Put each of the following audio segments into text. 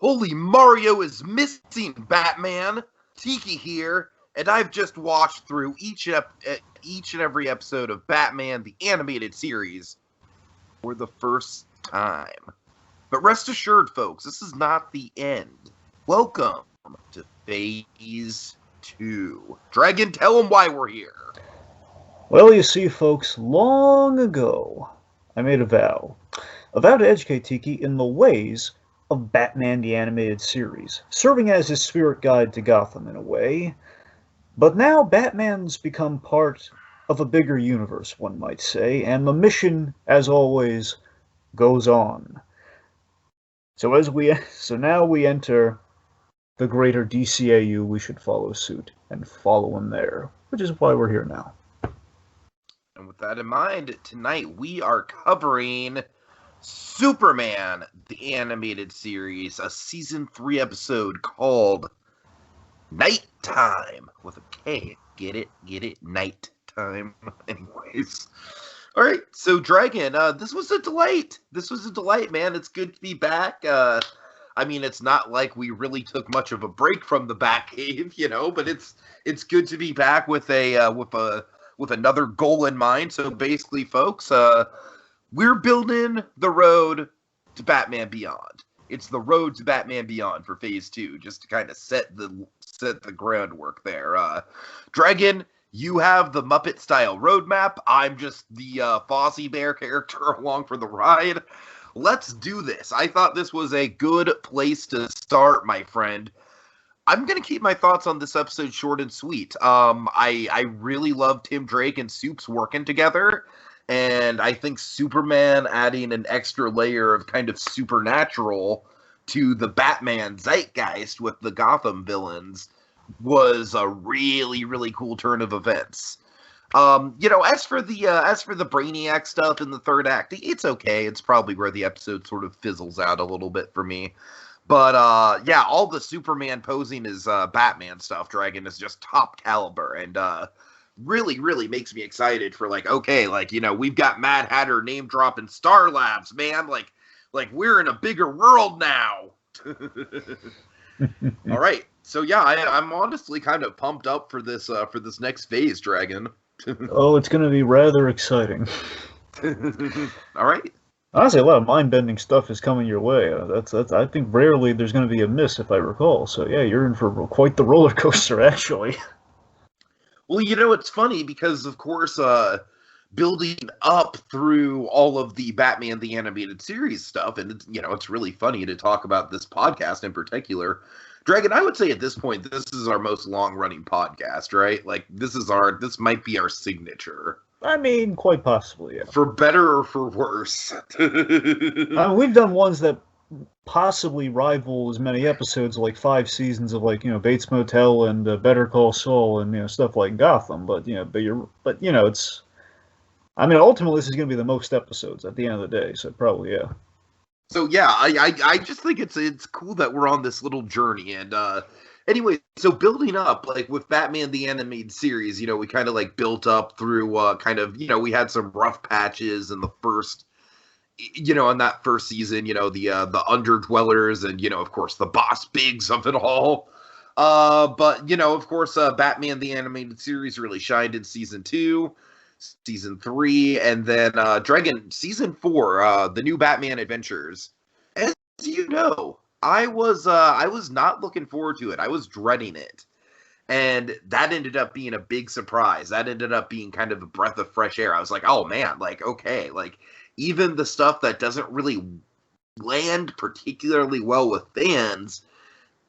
Holy Mario is missing, Batman! Tiki here, and I've just watched through each and every episode of Batman the Animated Series for the first time. But rest assured, folks, this is not the end. Welcome to Phase 2. Dragon, tell them why we're here. Well, you see, folks, long ago, I made a vow to educate Tiki in the ways of Batman the Animated Series, serving as his spirit guide to Gotham in a way. But now Batman's become part of a bigger universe, one might say, and the mission, as always, goes on. So now we enter the greater DCAU, we should follow suit and follow him there, which is why we're here now. And with that in mind, tonight we are covering Superman, the Animated Series, a Season 3 episode called Nighttime, with a K. Get it? Nighttime. Anyways. Alright, so Dragon, this was a delight. Man. It's good to be back. I mean, it's not like we really took much of a break from the Batcave, but it's good to be back with another goal in mind. So basically, folks, we're building the road to Batman Beyond. It's the road to Batman Beyond for Phase 2, just to kind of set the groundwork there. Dragon, you have the Muppet-style roadmap. I'm just the Fozzie Bear character along for the ride. Let's do this. I thought this was a good place to start, my friend. I'm going to keep my thoughts on this episode short and sweet. I really love Tim Drake and Supes working together. And I think Superman adding an extra layer of kind of supernatural to the Batman zeitgeist with the Gotham villains was a really, really cool turn of events. As for the Brainiac stuff in the third act, it's okay. It's probably where the episode sort of fizzles out a little bit for me. But all the Superman posing as Batman stuff, Dragon, is just top caliber, and really, really makes me excited for we've got Mad Hatter name dropping Star Labs, man. Like we're in a bigger world now. All right, so yeah, I'm honestly kind of pumped up for this next phase, Dragon. Oh, it's going to be rather exciting. All right. Honestly, a lot of mind-bending stuff is coming your way. That's I think rarely there's going to be a miss, if I recall. So yeah, you're in for quite the roller coaster, actually. Well, it's funny because, of course, building up through all of the Batman the Animated Series stuff, and it's really funny to talk about this podcast in particular. Dragon, I would say at this point, this is our most long-running podcast, right? Like, this might be our signature. I mean, quite possibly, yeah. For better or for worse. We've done ones that possibly rival as many episodes, like 5 seasons of Bates Motel and Better Call Saul and stuff like Gotham. But it's. I mean, ultimately, this is going to be the most episodes at the end of the day. So probably, yeah. So yeah, I just think it's cool that we're on this little journey. And anyway, so building up with Batman the Animated Series, we kind of built up through we had some rough patches in the first. In that first season, the Underdwellers and, of course, the boss bigs of it all. But, of course, Batman the Animated Series really shined in Season 2, Season 3, and then Dragon, Season 4, the new Batman Adventures. As you know, I was not looking forward to it. I was dreading it. And that ended up being a big surprise. That ended up being kind of a breath of fresh air. I was like, oh, man, okay, even the stuff that doesn't really land particularly well with fans,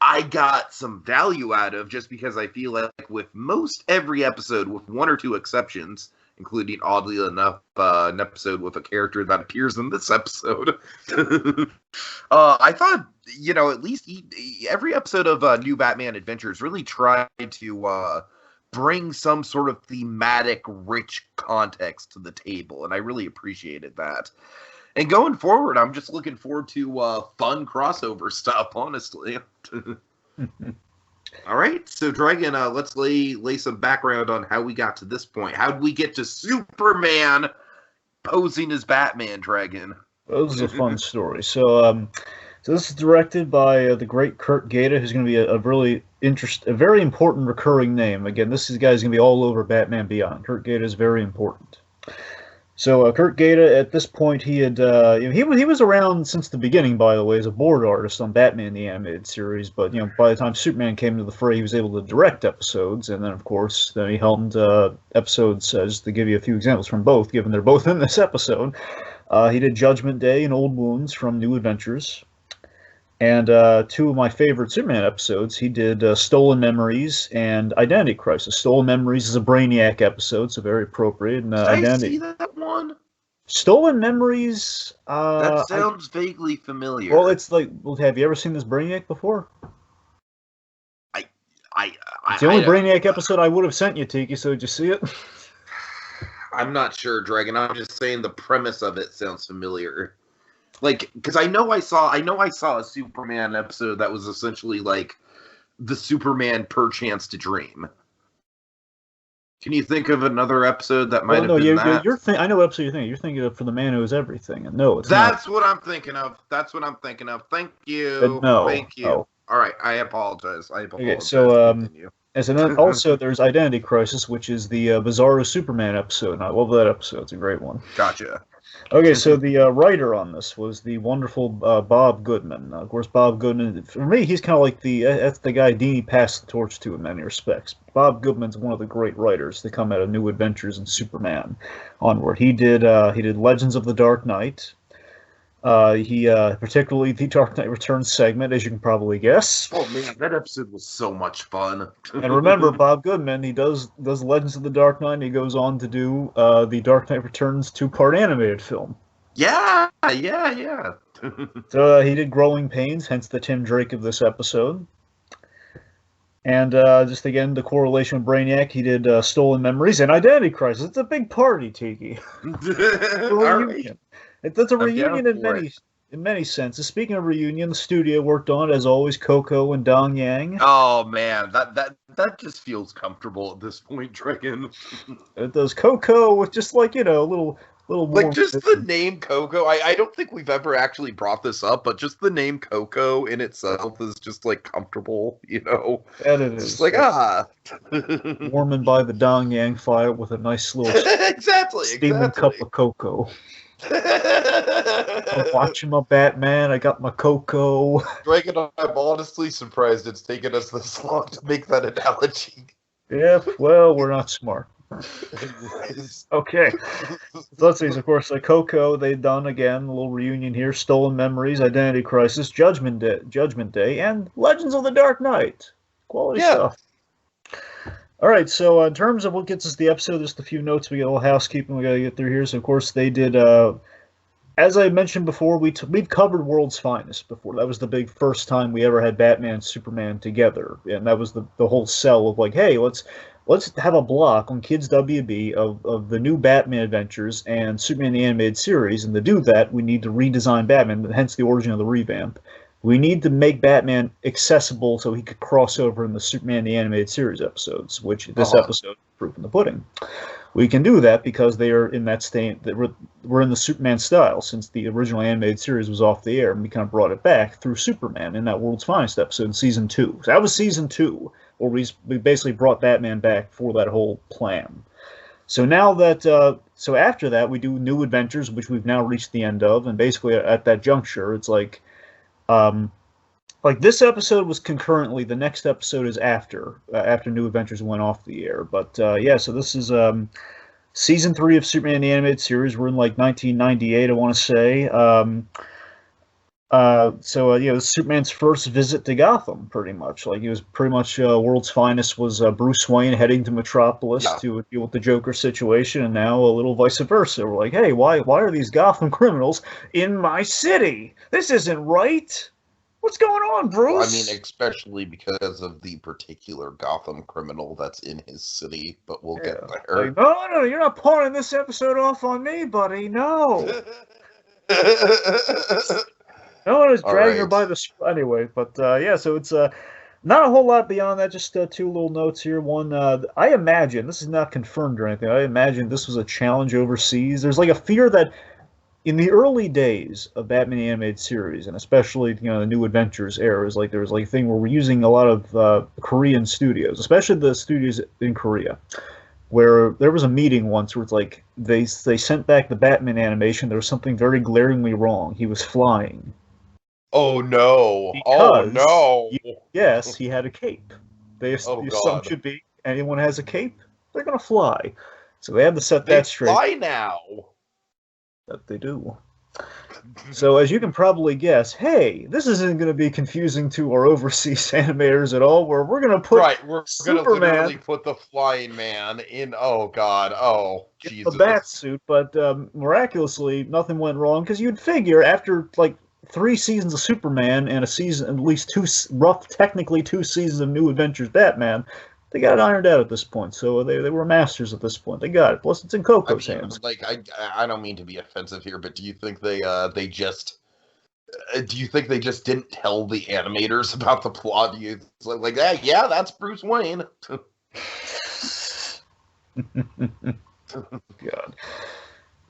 I got some value out of, just because I feel like with most every episode, with one or two exceptions, including, oddly enough, an episode with a character that appears in this episode, I thought, at least every episode of New Batman Adventures really tried to bring some sort of thematic, rich context to the table, and I really appreciated that. And going forward, I'm just looking forward to fun crossover stuff, honestly. All right, so Dragon, let's lay some background on how we got to this point. How did we get to Superman posing as Batman, Dragon? Well, this is a fun story. So So this is directed by the great Kurt Gaeta, who's going to be a very important recurring name. Again, this guy's going to be all over Batman Beyond. Kurt Gaeta is very important. So Kurt Gaeta, at this point, he had he was around since the beginning, by the way, as a board artist on Batman the Animated Series. But by the time Superman came into the fray, he was able to direct episodes, and then of course, then he helmed episodes. Just to give you a few examples from both, given they're both in this episode, he did Judgment Day and Old Wounds from New Adventures. And two of my favorite Superman episodes, he did Stolen Memories and Identity Crisis. Stolen Memories is a Brainiac episode, so very appropriate. And, Did I see that one? Stolen Memories... that sounds vaguely familiar. Well, it's like... Well, have you ever seen this Brainiac before? It's the only Brainiac episode I would have sent you, Tiki, so did you see it? I'm not sure, Dragon. I'm just saying the premise of it sounds familiar. Like, because I know I saw a Superman episode that was essentially like the Superman Perchance to Dream. Can you think of another episode that might have been that? I know what episode you're thinking. You're thinking of For the Man Who Is Everything. And no, it's That's not. what I'm thinking of. Thank you. Thank you. No. All right, I apologize. Okay, so also there's Identity Crisis, which is the Bizarro Superman episode. And I love that episode. It's a great one. Gotcha. Okay, so the writer on this was the wonderful Bob Goodman. Of course, Bob Goodman, for me, he's kind of like that's the guy Dini passed the torch to in many respects. Bob Goodman's one of the great writers to come out of New Adventures and Superman onward. He did Legends of the Dark Knight. Particularly the Dark Knight Returns segment, as you can probably guess. Oh man, that episode was so much fun. And remember, Bob Goodman, he does Legends of the Dark Knight, and he goes on to do the Dark Knight Returns 2-part animated film. Yeah. So he did Growing Pains, hence the Tim Drake of this episode. And just again, the correlation with Brainiac, he did Stolen Memories and Identity Crisis. It's a big party, Tiki. That's a reunion in many senses. Speaking of reunion, the studio worked on, as always, Coco and Dong Yang. Oh man, that just feels comfortable at this point, Dragon. It does. Coco with just like a little like just the name Coco. I don't think we've ever actually brought this up, but just the name Coco in itself is just like comfortable, And it is. Just like warming by the Dong Yang fire with a nice little steaming cup of cocoa. I'm watching my Batman. I got my cocoa. Dragon, I'm honestly surprised it's taken us this long to make that analogy. Yeah, well, we're not smart. Okay. So let's see. Of course, Coco, they've done again a little reunion here. Stolen Memories, Identity Crisis, Judgment Day, and Legends of the Dark Knight. Quality stuff. All right, so in terms of what gets us the episode, just a few notes. We got a little housekeeping we got to get through here. So, of course, they did, as I mentioned before, we'd covered World's Finest before. That was the big first time we ever had Batman and Superman together. And that was the whole sell of like, hey, let's have a block on Kids WB of the new Batman adventures and Superman the Animated Series. And to do that, we need to redesign Batman, hence the origin of the revamp. We need to make Batman accessible so he could cross over in the Superman the Animated Series episodes, which this episode is proof in the pudding. We can do that because they are in that state that we're in the Superman style, since the original animated series was off the air, and we kind of brought it back through Superman in that World's Finest episode in Season 2. So that was Season 2, where we basically brought Batman back for that whole plan. So now that, so after that, we do New Adventures, which we've now reached the end of, and basically at that juncture, it's like this episode was concurrently, the next episode is after New Adventures went off the air. But so this is Season 3 of Superman the Animated Series. We're in like 1998, I want to say. This is Superman's first visit to Gotham, pretty much. Like, it was pretty much World's Finest was Bruce Wayne heading to Metropolis to deal with the Joker situation, and now a little vice versa. We're like, hey, why are these Gotham criminals in my city? This isn't right. What's going on, Bruce? I mean, especially because of the particular Gotham criminal that's in his city, but we'll get there. Like, no, you're not pawning this episode off on me, buddy. No. No one is dragging her by the... Anyway, but so it's not a whole lot beyond that, just two little notes here. One, I imagine, this is not confirmed or anything, I imagine this was a challenge overseas. There's like a fear that, in the early days of Batman the Animated Series, and especially the New Adventures eras, like there was like a thing where we're using a lot of Korean studios, especially the studios in Korea, where there was a meeting once where it's like they sent back the Batman animation. There was something very glaringly wrong. He was flying Oh no! Oh because no! yes, he had a cape. Oh The assumption god! should be anyone has a cape, they're gonna fly. So they had to set They that straight. fly now. That they do. So as you can probably guess, hey, this isn't going to be confusing to our overseas animators at all. Where we're going to put We're Superman gonna literally put the flying man in. Oh god! Oh in Jesus! a bat suit, but miraculously nothing went wrong because you'd figure after like 3 seasons of Superman and a season, at least technically 2 seasons of New Adventures Batman, they got it ironed out at this point. So they were masters at this point. They got it. Plus, it's in Coco's hands. Like I don't mean to be offensive here, but do you think they just do you think they just didn't tell the animators about the plot? It's like hey, yeah, that's Bruce Wayne. God.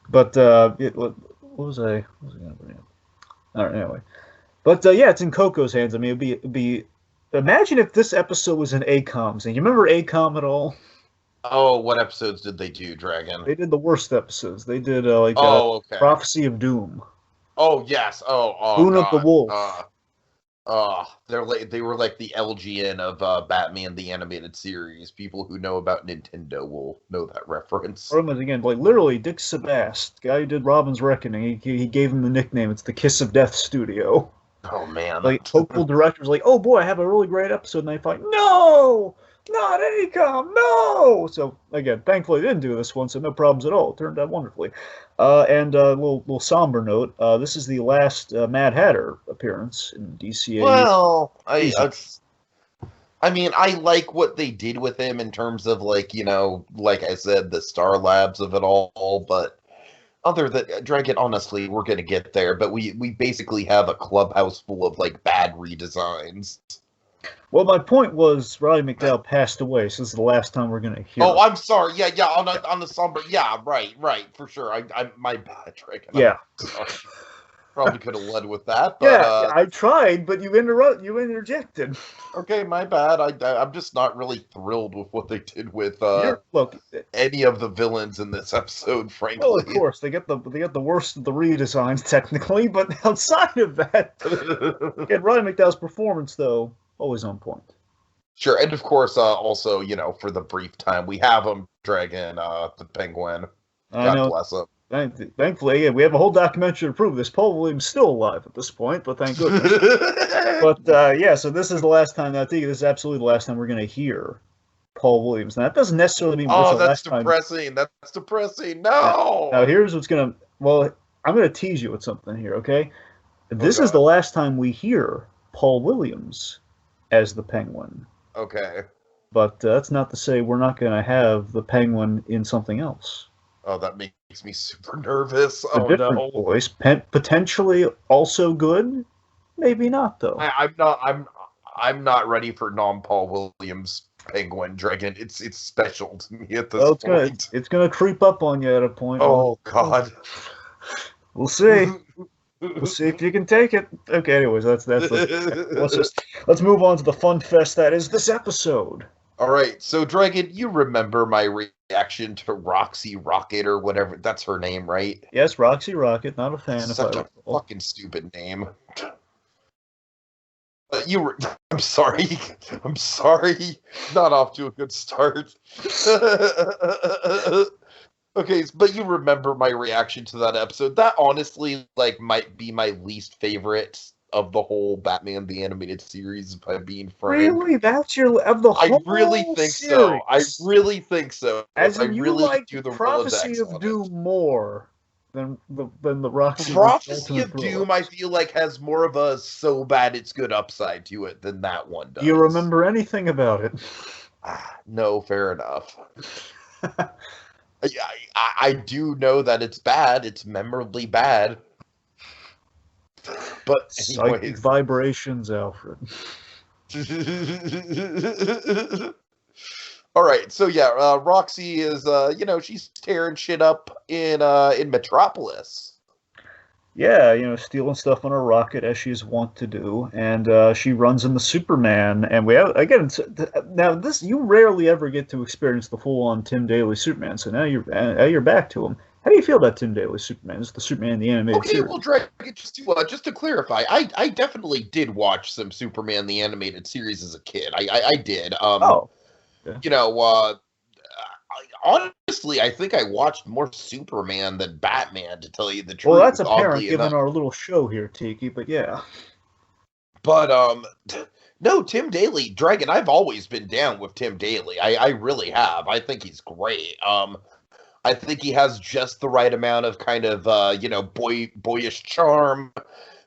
But what was I going to bring up? All right, anyway. But yeah, it's in Coco's hands. I mean, it'd be. Imagine if this episode was in ACOM's. And you remember ACOM at all? Oh, what episodes did they do, Dragon? They did the worst episodes. They did okay. Prophecy of Doom. Oh yes. Oh Boon god. of the Wolf. They were like the LGN of Batman the Animated Series. People who know about Nintendo will know that reference. Again, like literally, Dick Sebast, guy who did Robin's Reckoning, he gave him the nickname. It's the Kiss of Death Studio. Oh man! Like hopeful directors, like, oh boy, I have a really great episode, and they thought, no, not ACOM, no. So again, thankfully, they didn't do this one, so no problems at all. It turned out wonderfully. And a little somber note: this is the last Mad Hatter appearance in DCAU. Well, I mean, I like what they did with him in terms of like like I said, the Star Labs of it all, but. Other than Dragon, honestly, we're gonna get there, but we basically have a clubhouse full of like bad redesigns. Well, my point was Roddy McDowell passed away, so this is the last time we're gonna hear. Oh, I'm sorry. Yeah, on the somber. Yeah, right, for sure. I my bad, Dragon. Yeah, probably could have led with that. But, yeah, I tried, but you interjected. Okay, my bad. I'm just not really thrilled with what they did with look, any of the villains in this episode. Frankly, well, of course they get the worst of the redesigns technically, but outside of that, again, Roddy McDowell's performance though always on point. Sure, and of course, also for the brief time we have him, Dragon, the Penguin. God bless him. Thankfully, yeah, we have a whole documentary to prove this. Paul Williams is still alive at this point, but thank goodness. But yeah, so this is the last time. I think this is absolutely the last time we're going to hear Paul Williams. Now that doesn't necessarily mean. Oh, that's depressing. That's depressing. No. Now here's what's going to. Well, I'm going to tease you with something here. Okay, this is the last time we hear Paul Williams as the Penguin. Okay. But that's not to say we're not going to have the Penguin in something else. Oh, that makes me super nervous. A different voice, potentially also good, maybe not though. I'm not ready for non-Paul Williams Penguin Dragon. It's special to me at this point. It's gonna creep up on you at a point. Oh God. We'll see. We'll see if you can take it. Okay, anyways, let's let's move on to the fun fest that is this episode. All right, so Dragon, you remember my reaction to Roxy Rocket or whatever? That's her name, right? Yes, Roxy Rocket. Not a fan. Such a fucking stupid name. I'm sorry. I'm sorry. Not off to a good start. Okay, but you remember my reaction to that episode. That honestly, might be my least favorite of the whole Batman the Animated Series, if I'm being frank. Really? That's your of the whole I really think series. so. I really think so. As I in, you really like do the Prophecy of Doom more than the Roxy. Prophecy of Doom, I feel like has more of a so bad it's good upside to it than that one does. Do you remember anything about it? No, fair enough. I do know that it's bad. It's memorably bad. But Psychic vibrations, Alfred. All right, so yeah, Roxy is she's tearing shit up in Metropolis. Yeah, stealing stuff on a rocket as she's wont to do, and she runs into Superman, and we have again. Now, this you rarely ever get to experience the full-on Tim Daly Superman. So now you're back to him. How do you feel about Tim Daly Superman? It's the Superman in the animated Okay, series. well, Dragon, just to clarify, I definitely did watch some Superman the animated series as a kid. I did. Oh, yeah. You know, honestly, I think I watched more Superman than Batman, to tell you the Well, truth. that's apparent Oddly given enough, our little show here, Tiki. But yeah, but no, Tim Daly, Dragon. I've always been down with Tim Daly. I really have. I think he's great. I think he has just the right amount of kind of boyish charm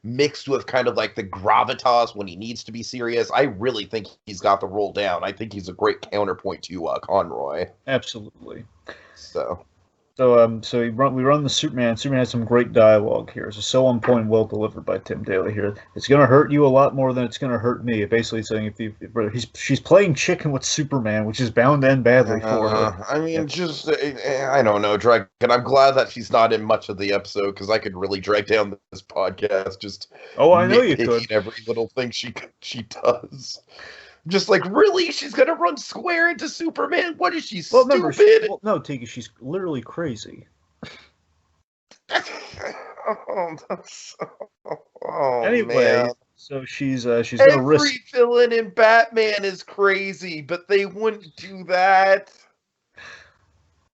mixed with kind of like the gravitas when he needs to be serious. I really think he's got the role down. I think he's a great counterpoint to Conroy. absolutely. So So we run the Superman. Superman has some great dialogue here. It's so on point, well delivered by Tim Daly here. It's gonna hurt you a lot more than it's gonna hurt me. Basically saying she's playing chicken with Superman, which is bound to end badly for her. I mean, I don't know, Dragon. I'm glad that she's not in much of the episode because I could really drag down this podcast just Oh, I know you nitpicking could. every little thing she does. Just like, really? She's gonna run square into Superman? What is she, Well, remember, stupid? no, Tiki, she's literally crazy. Oh, oh Anyway, man. so she's gonna risk. Every villain in Batman is crazy, but they wouldn't do that.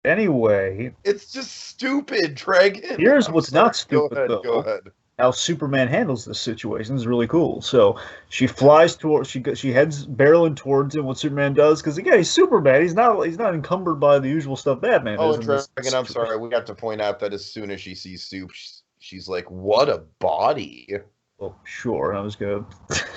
Anyway, It's just stupid, Dragon. here's I'm what's sorry. not stupid Go though. ahead. How Superman handles this situation is really cool. So she flies towards, she heads barreling towards him. What Superman does, because again, he's Superman. He's not encumbered by the usual stuff Batman Oh, is. and In this Dragon, I'm sorry. We have to point out that as soon as she sees Soup, she's like, "What a body!" Well, sure. I was gonna.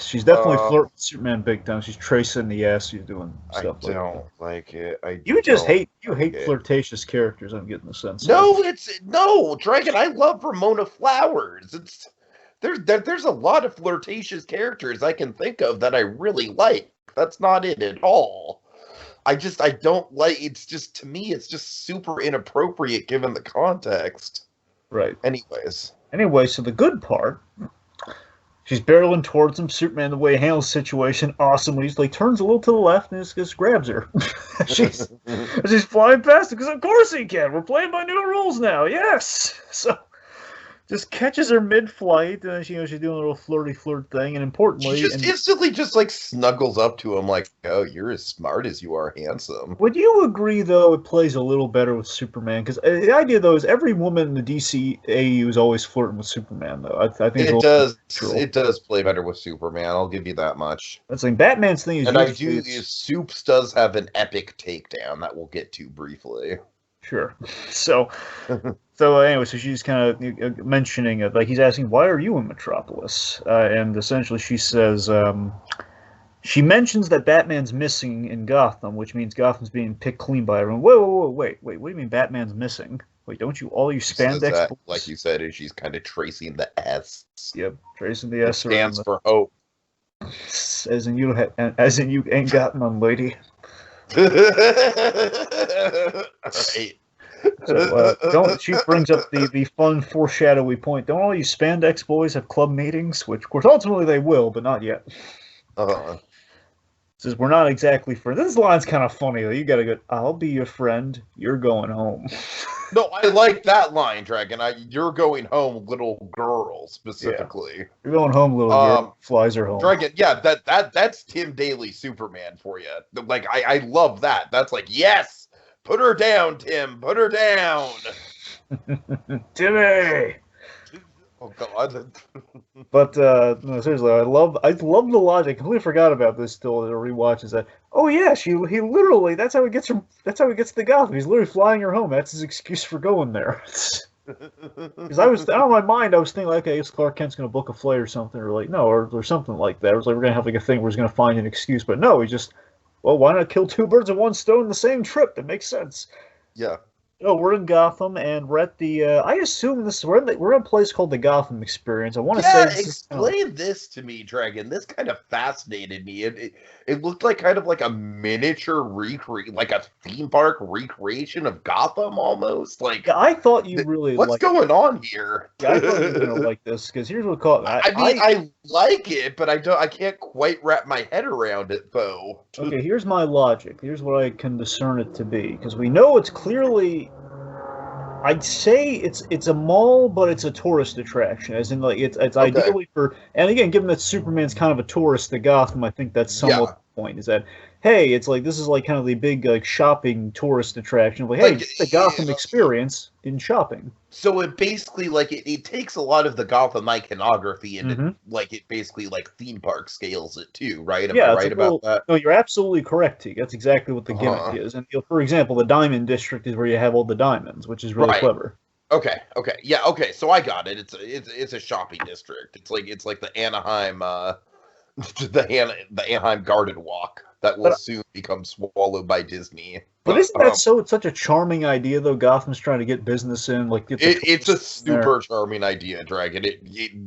She's definitely Uh, flirting with Superman big time. She's tracing the ass. She's doing I stuff like that. don't like it. You just don't hate like it. flirtatious characters. I'm getting the sense. No, Dragon. I love Ramona Flowers. There's a lot of flirtatious characters I can think of that I really like. That's not it at all. I don't like. It's just, to me, it's just super inappropriate given the context. Right. Anyways. Anyway, so the good part. She's barreling towards him. Superman, the way he handles the situation, awesomely. He's like turns a little to the left and just grabs her. she's flying past him because of course he can. We're playing by new rules now. Yes. So just catches her mid-flight, and she's doing a little flirty flirt thing, and importantly, She just instantly just like snuggles up to him like, "Oh, you're as smart as you are handsome." would you agree though it plays a little better with Superman? Because the idea though is every woman in the DCAU is always flirting with Superman though. I think It does. It does play better with Superman. I'll give you that much. That's like Batman's thing is And I usually do. Soups does have an epic takedown that we'll get to briefly. sure. So anyway, so she's kind of mentioning it, like he's asking, "Why are you in Metropolis?" And essentially, she says, she mentions that Batman's missing in Gotham, which means Gotham's being picked clean by everyone. Wait! What do you mean Batman's missing? Wait, don't you all you She says spandex? that, like you said, is she's kind of tracing the S. Yep, tracing the S around Stands for hope. as in you ain't got none, lady. Right. So don't. She brings up the fun foreshadowy point. Don't all you spandex boys have club meetings? Which, of course, ultimately they will, but not yet. Says we're not exactly friends. This line's kind of funny though. You gotta go. I'll be your friend. You're going home. No, I like that line, Dragon. You're going home, little girl, specifically. Yeah. You're going home, little girl. Flies her home. Dragon, yeah, that's Tim Daly Superman for you. Like, I love that. That's like, yes, put her down, Tim. Put her down. Timmy. Oh God. But no, seriously, I love the logic. I completely forgot about this till the rewatch. Is that yeah, he literally that's how he gets to Gotham. He's literally flying her home. That's his excuse for going there. Because out of my mind, I was thinking like, okay, Clark Kent's gonna book a flight or something, or like or something like that. It was like we're gonna have like a thing where he's gonna find an excuse, but no, he just why not kill two birds with one stone in the same trip? That makes sense. Yeah. Oh, we're in Gotham, and we're at the. I assume we're in a place called the Gotham Experience. I want to say Yeah, this is kind of explain this to me, Dragon. This kind of fascinated me. It looked like kind of like a miniature like a theme park recreation of Gotham almost. yeah. I thought you really What's liked. going on here? Yeah, I thought you were gonna like this because here's what caught. I mean, I like it, but I can't quite wrap my head around it though. Okay, here's my logic. Here's what I can discern it to be because we know it's clearly. I'd say it's a mall, but it's a tourist attraction, as in like it's Okay. ideally for. And again, given that Superman's kind of a tourist to Gotham, I think that's somewhat Yeah. the point. Is that hey, it's like this is like kind of the big like shopping tourist attraction. Like hey, Like get the Gotham experience in shopping. so it basically like it takes a lot of the Gotham iconography and Hmm. it basically like theme park scales it too, right? Am I Yeah, it's right like a about little. that? No, you're absolutely correct, T. That's exactly what the gimmick Uh-huh. is. And for example, the Diamond District is where you have all the diamonds, which is really Right. clever. Okay. Okay. Yeah. Okay. So I got it. It's a shopping district. It's like the Anaheim the Anaheim Garden Walk that will But soon become swallowed by Disney. but But isn't that so? It's such a charming idea, though. Gotham's trying to get business in, like get the it's a tourists in there. super charming idea, Dragon. It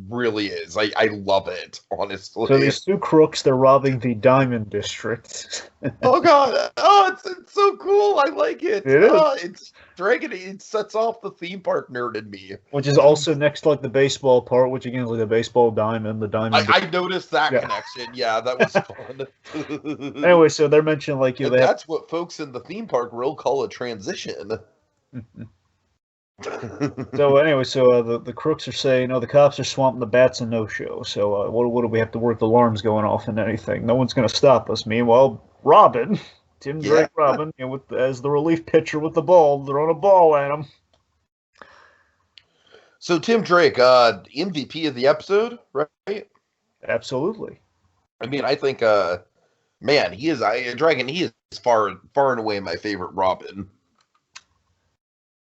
really is. I love it, So honestly. these two crooks, they're robbing the Diamond District. Oh god! Oh, it's so cool. I like it. It is, Oh, it's Dragon. It sets off the theme park nerd in me. which is also next to like the baseball part, which again is like the baseball diamond, the diamond. I noticed that Yeah. connection. Yeah, that was fun. Anyway, so they're mentioning like And they have. that's what folks in the theme park will call a transition. So anyway, the crooks are saying, "Oh, the cops are swamping the bats and no show. So what do we have to work? The alarms going off and anything? No one's going to stop us." Meanwhile, Robin, Tim Yeah. Drake, Robin, as the relief pitcher with the ball, throwing a ball at him. So Tim Drake, MVP of the episode, right? Absolutely. I mean, I think, man, he is Dragon. He is far and away my favorite Robin.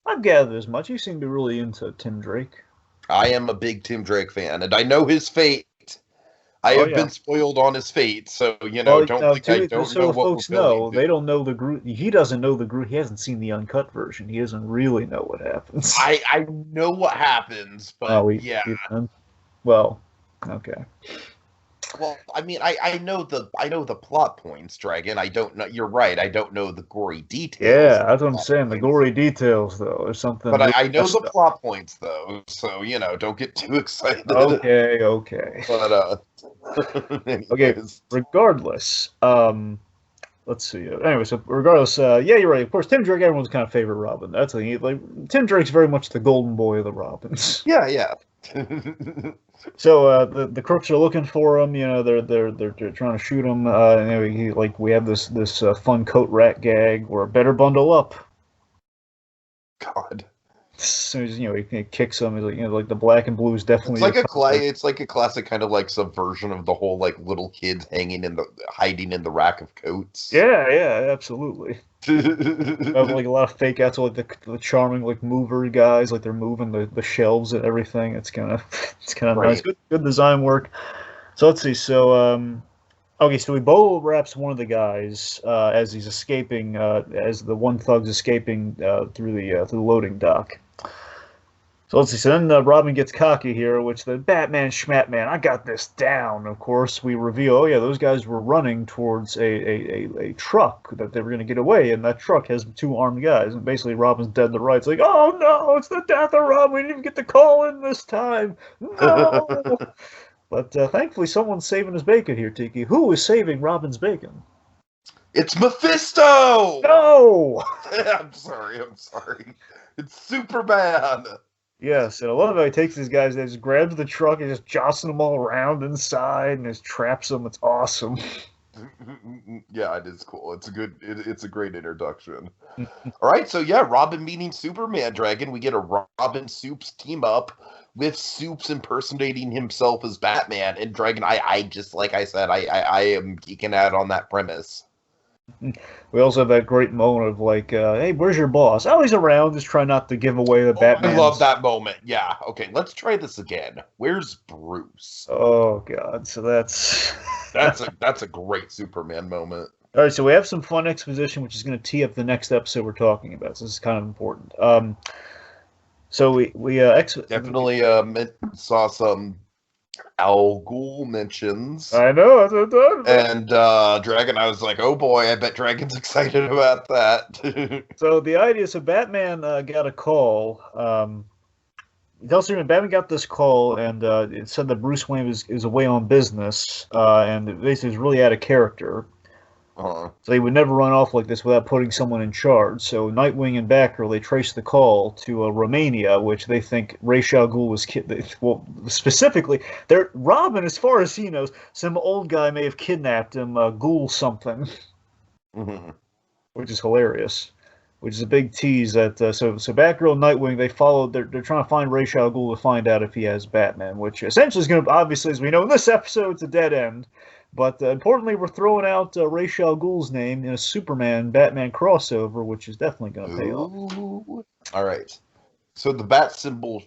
I've gathered as much. You seem to be really into Tim Drake. I am a big Tim Drake fan, and I know his fate. I Oh have yeah. been spoiled on his fate, so Well, don't think I don't so know the what folks we're building know, to. they don't know the Groot. He doesn't know the Groot. He hasn't seen the uncut version. He doesn't really know what happens. I know what happens, Oh, but yeah. well, okay. Well, I mean, I know the plot points, Dragon. I don't know. You're right. I don't know the gory details Yeah, of the that's what I'm plot saying. The points. gory details, though, there's something But really I know messed the up. plot points though, so don't get too excited. Okay, okay. But Okay, anyways, regardless, let's see. Anyway, so regardless, yeah, you're right. Of course, Tim Drake, everyone's kind of favorite Robin. That's the thing. Like Tim Drake's very much the golden boy of the Robins. yeah, yeah. So the crooks are looking for him. They're trying to shoot him. We have this fun coat rack gag where better bundle up. God, As soon as he kicks him, he's like like the black and blue is definitely it's like a classic kind of like subversion of the whole like little kids hiding in the rack of coats. Yeah, absolutely. Have like a lot of fake outs, like the charming like mover guys, like they're moving the shelves and everything. It's kind of it's kind of nice, Right. good design work. So let's see. So okay, so Ebola wraps one of the guys as he's escaping, as the one thug's escaping through the loading dock. So let's see. So then Robin gets cocky here, which the Batman Schmatman, I got this down. Of course, we reveal, oh yeah, those guys were running towards a truck that they were going to get away, and that truck has two armed guys. And basically, Robin's dead to rights. Like, oh no, it's the death of Robin. We didn't even get the call in this time. No. But thankfully, someone's saving his bacon here, Tiki. Who is saving Robin's bacon? It's Mephisto. No. I'm sorry. It's Superman. Yes, and I love how he takes these guys, and just grabs the truck and just jostling them all around inside and just traps them. It's awesome. Yeah, it is cool. It's a great introduction. All right, so yeah, Robin meeting Superman Dragon. We get a Robin Soups team up with Soups impersonating himself as Batman and Dragon. I just like I said, I am geeking out on that premise. We also have that great moment of like, hey, where's your boss? Oh, he's around. Just try not to give away the Batman. I love that moment. Yeah. Okay, let's try this again. Where's Bruce? Oh God, so that's That's a great Superman moment. All right, so we have some fun exposition, which is going to tee up the next episode we're talking about. So this is kind of important. So we Definitely saw some Al Ghul mentions. I know. That's what I'm talking about. And Dragon, I was like, oh boy, I bet Dragon's excited about that. So the idea, so Batman got a call. He tells Superman, Batman got this call, and it said that Bruce Wayne is away on business, and it basically is really out of character. So he would never run off like this without putting someone in charge. So Nightwing and Batgirl, they trace the call to Romania, which they think Ra's al Ghul was well, specifically, Robin, as far as he knows, some old guy may have kidnapped him, Ghul something, which is hilarious. Which is a big tease that so Batgirl and Nightwing, they followed. They're trying to find Ra's al Ghul to find out if he has Batman, which essentially is going to, obviously, as we know in this episode, it's a dead end. But importantly, we're throwing out Ra's al Ghul's name in a Superman-Batman crossover, which is definitely going to pay off. All right. So the bat symbol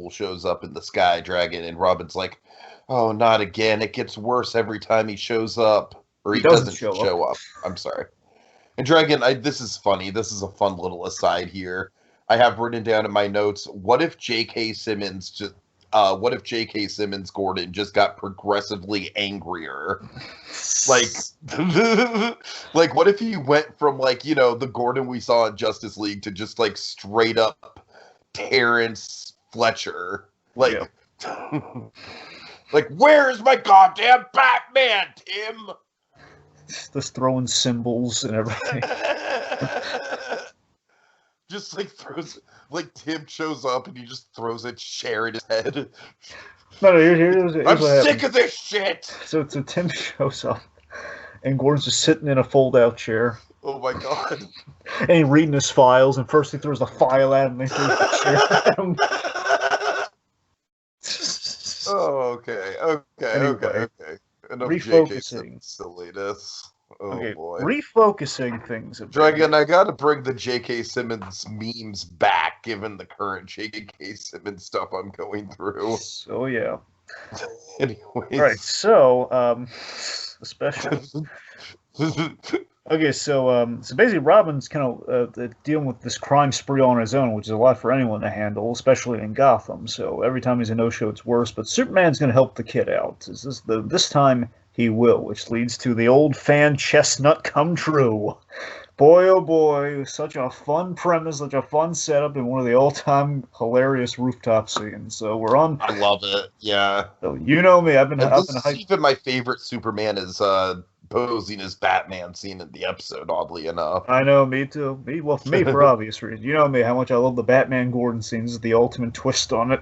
shows up in the sky, Dragon, and Robin's like, "Oh, not again! It gets worse every time he shows up, or he doesn't show up." I'm sorry. And Dragon, this is funny. This is a fun little aside here. I have written down in my notes: what if J.K. Simmons Gordon just got progressively angrier? Like, like what if he went from the Gordon we saw in Justice League to just straight up Terrence Fletcher? Like, like, where's my goddamn Batman, Tim? Just throwing symbols and everything. Just throws, Tim shows up and he just throws a chair at his head. No, here's I'm sick of this shit. So Tim shows up and Gordon's just sitting in a fold-out chair. Oh my god. And he's reading his files, and first he throws the file at him, and then he throws the chair at him. Oh, okay. Anyway, Enough refocusing. Silliness. Oh Okay, boy. Refocusing things. Dragon, I gotta bring the J.K. Simmons memes back, given the current J.K. Simmons stuff I'm going through. So yeah. Anyways. All right. So especially. Okay, so basically Robin's kind of dealing with this crime spree on his own, which is a lot for anyone to handle, especially in Gotham. So every time he's a no-show, it's worse. But Superman's going to help the kid out. This time he will, which leads to the old fan chestnut come true. Boy, oh boy, such a fun premise, such a fun setup, and one of the all-time hilarious rooftop scenes. So we're on. I love it. Yeah. So you know me. I've been even my favorite Superman is posing as Batman scene in the episode, oddly enough. I know, me too. For me, for obvious reasons. You know me, how much I love the Batman Gordon scenes, the ultimate twist on it.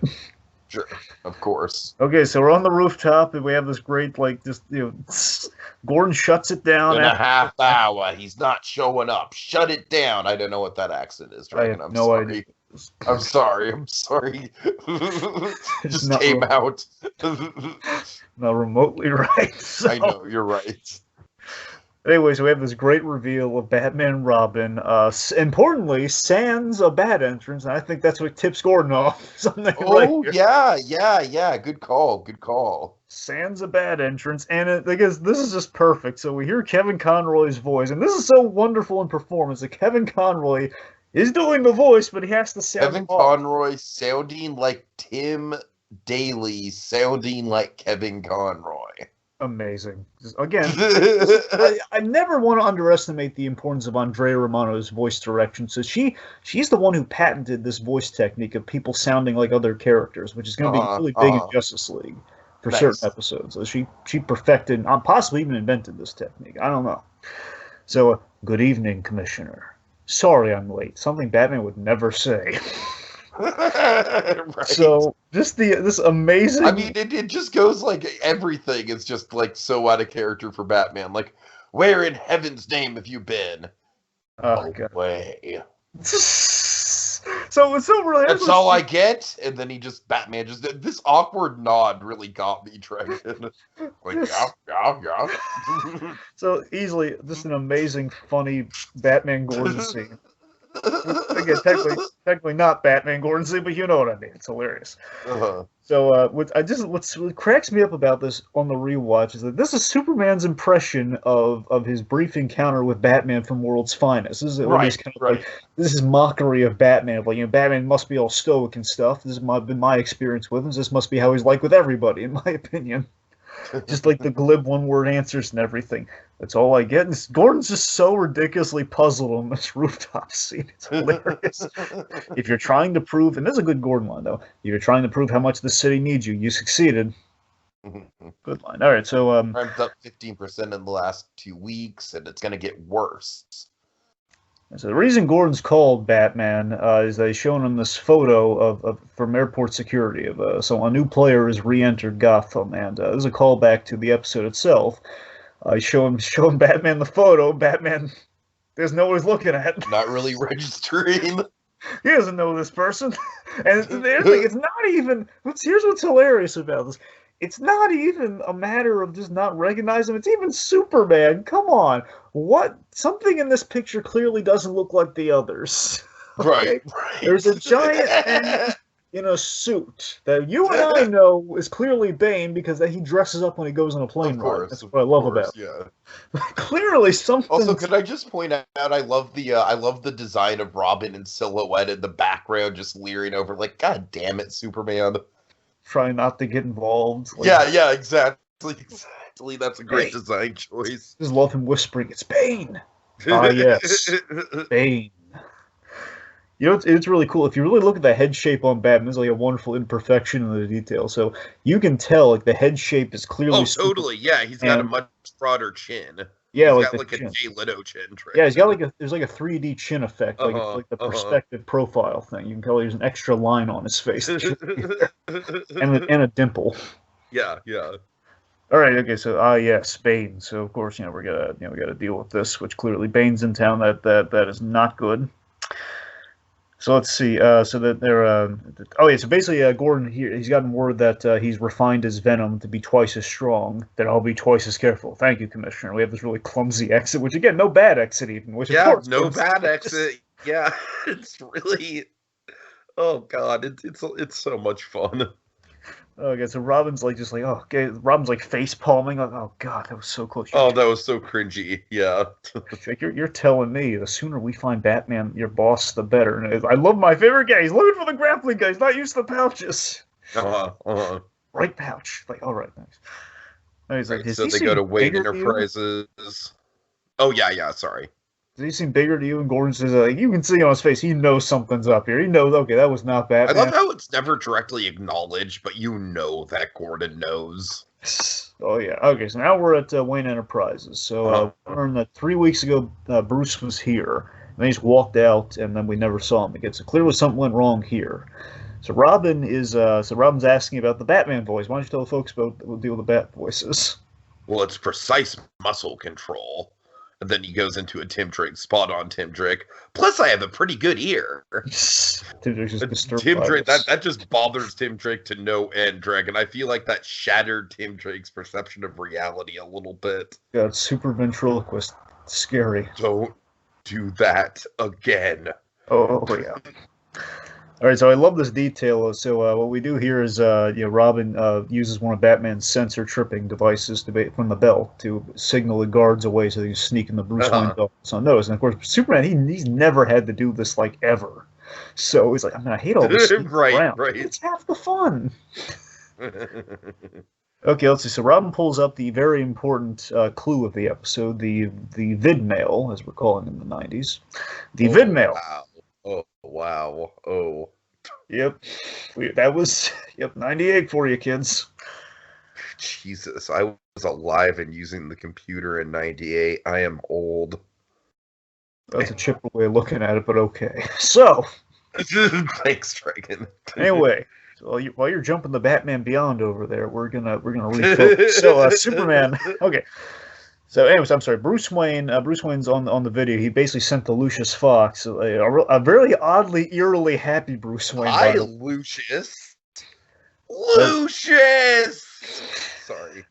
Sure, of course. Okay, so we're on the rooftop, and we have this great, Gordon shuts it down. In a half hour, he's not showing up. Shut it down. I don't know what that accent is, Dragon. I have no idea. I'm sorry. It just came out. Not remotely right. So. I know, you're right. Anyway, so we have this great reveal of Batman and Robin. Importantly, sans a bat entrance, and I think that's what tips Gordon off. Yeah. Good call. Sans a bat entrance, and I guess this is just perfect. So we hear Kevin Conroy's voice, and this is so wonderful in performance that Kevin Conroy is doing the voice, but he has to sound Kevin Conroy sounding like Tim Daly, sounding like Kevin Conroy. Amazing. Again, I never want to underestimate the importance of Andrea Romano's voice direction. So she's the one who patented this voice technique of people sounding like other characters, which is going to be really big in Justice League for certain episodes. So she perfected, possibly even invented this technique. I don't know. So, good evening, Commissioner. Sorry I'm late. Something Batman would never say. Right. So just this amazing. I mean, it just goes everything is just so out of character for Batman. Like, where in heaven's name have you been? Oh God. Way. So it's so really. That's all I get, and then Batman this awkward nod really got me, Dragon. Yeah. So easily, just an amazing, funny Batman Gordon scene. Again, technically not Batman Gordon, but you know what I mean. It's hilarious. Uh-huh. So what cracks me up about this on the rewatch is that this is Superman's impression of his brief encounter with Batman from World's Finest. This is at least kind of like this is mockery of Batman. Like, Batman must be all stoic and stuff. This has been my experience with him. This must be how he's like with everybody, in my opinion. Just like the glib one-word answers and everything. That's all I get. And Gordon's just so ridiculously puzzled on this rooftop scene. It's hilarious. If you're trying to prove, and this is a good Gordon line, though. If you're trying to prove how much the city needs you, you succeeded. Good line. All right, so crime's up 15% in the last 2 weeks, and it's going to get worse. So the reason Gordon's called Batman is that he's shown in this photo of from airport security. So a new player has re-entered Gotham, and this is a callback to the episode itself. Showing Batman the photo. Batman doesn't know what he's looking at. Not really registering. He doesn't know this person. And the other thing, it's not even. Here's what's hilarious about this. It's not even a matter of just not recognizing him. It's even Superman. Come on. What? Something in this picture clearly doesn't look like the others. Okay? Right. There's a giant man in a suit that you and I know is clearly Bane because he dresses up when he goes on a plane ride. That's what I love about it. Yeah. Clearly something. Also, could I just point out, I love the design of Robin in silhouette in the background, just leering over, like, God damn it, Superman. Trying not to get involved. Like, yeah, exactly. That's a great design choice. Just love him whispering, "It's Bane." Ah, yes, Bane. You know, it's really cool. If you really look at the head shape on Batman, there's like a wonderful imperfection in the detail. So you can tell, like, the head shape is clearly. Oh, totally. Yeah, he's got a much broader chin. Yeah, he's got a Jay Leno chin. Yeah, he's got there's like a 3D chin effect, like the perspective profile thing. You can tell there's an extra line on his face, and a dimple. Yeah. All right, okay, so yes, Bane. So of course, we gotta deal with this, which clearly Bane's in town. That is not good. So let's see. So that they're. So basically, Gordon here, he's gotten word that he's refined his venom to be twice as strong. That I'll be twice as careful. Thank you, Commissioner. We have this really clumsy exit, which again, no bad exit even. Which of course, no bad exit. Yeah, it's really. Oh God, it's so much fun. Okay, so Robin's Robin's like face palming. Like, oh God, that was so close. That was so cringy. Yeah. You're telling me the sooner we find Batman, your boss, the better. And I love my favorite guy. He's looking for the grappling guy. He's not used to the pouches. Right pouch. Like, all right, thanks. And he's like, so they go to Wayne Enterprises. Oh yeah. Sorry. Does he seem bigger to you? And Gordon says, you can see on his face, he knows something's up here. He knows, okay, that was not Batman. I love how it's never directly acknowledged, but you know that Gordon knows. Oh, yeah. Okay, so now we're at Wayne Enterprises. So we learned that 3 weeks ago, Bruce was here. And then he's walked out, and then we never saw him again. So clearly something went wrong here. So Robin's asking about the Batman voice. Why don't you tell the folks about the deal with the Bat voices? Well, it's precise muscle control. And then he goes into a Tim Drake, spot on Tim Drake. Plus, I have a pretty good ear. Tim Drake's just disturbed. Tim Drake, that just bothers Tim Drake to no end, Dragon. I feel like that shattered Tim Drake's perception of reality a little bit. Yeah, it's super ventriloquist. It's scary. Don't do that again. Oh yeah. All right, so I love this detail. So what we do here is, Robin uses one of Batman's sensor tripping devices from the bell to signal the guards away so they can sneak in the Bruce Wayne bell. So notice, and of course, Superman, he's never had to do this like ever. So he's like, I hate all this. Right. It's half the fun. Okay, let's see. So Robin pulls up the very important clue of the episode, the vid mail, as we're calling it in the 90s. The vid mail. Wow. Oh, wow. Oh. Yep. That was, 98 for you, kids. Jesus, I was alive and using the computer in 98. I am old. That's a chipper way of looking at it, but okay. So. Thanks, Dragon. Anyway, so while you're jumping the Batman Beyond over there, we're gonna refocus. So, Superman. Okay. So, anyways, I'm sorry. Bruce Wayne's on the video. He basically sent to Lucius Fox a very oddly, eerily happy Bruce Wayne. Hi, Lucius. Lucius. Sorry.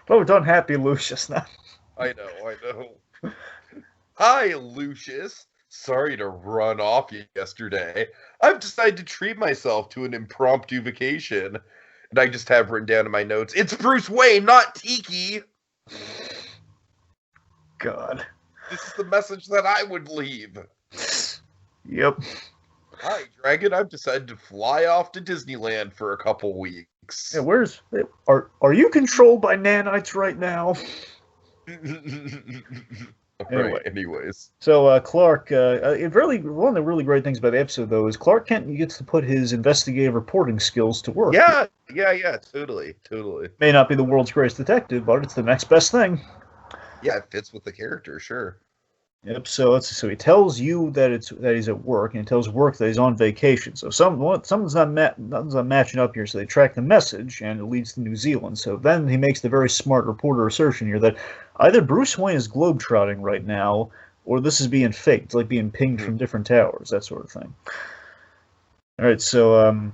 Oh, we're done happy Lucius now. I know. Hi, Lucius. Sorry to run off yesterday. I've decided to treat myself to an impromptu vacation. And I just have written down in my notes, it's Bruce Wayne, not Tiki. God. This is the message that I would leave. Yep. Hi, Dragon. I've decided to fly off to Disneyland for a couple weeks. Yeah, are you controlled by nanites right now? Right, anyways. So Clark, one of the really great things about the episode, though, is Clark Kent gets to put his investigative reporting skills to work. Yeah, totally. May not be the world's greatest detective, but it's the next best thing. Yeah, it fits with the character, sure. Yep. So he tells you that he's at work, and he tells work that he's on vacation. So something's not matching up here. So they track the message, and it leads to New Zealand. So then he makes the very smart reporter assertion here that either Bruce Wayne is globetrotting right now, or this is being faked, like being pinged from different towers, that sort of thing. All right. So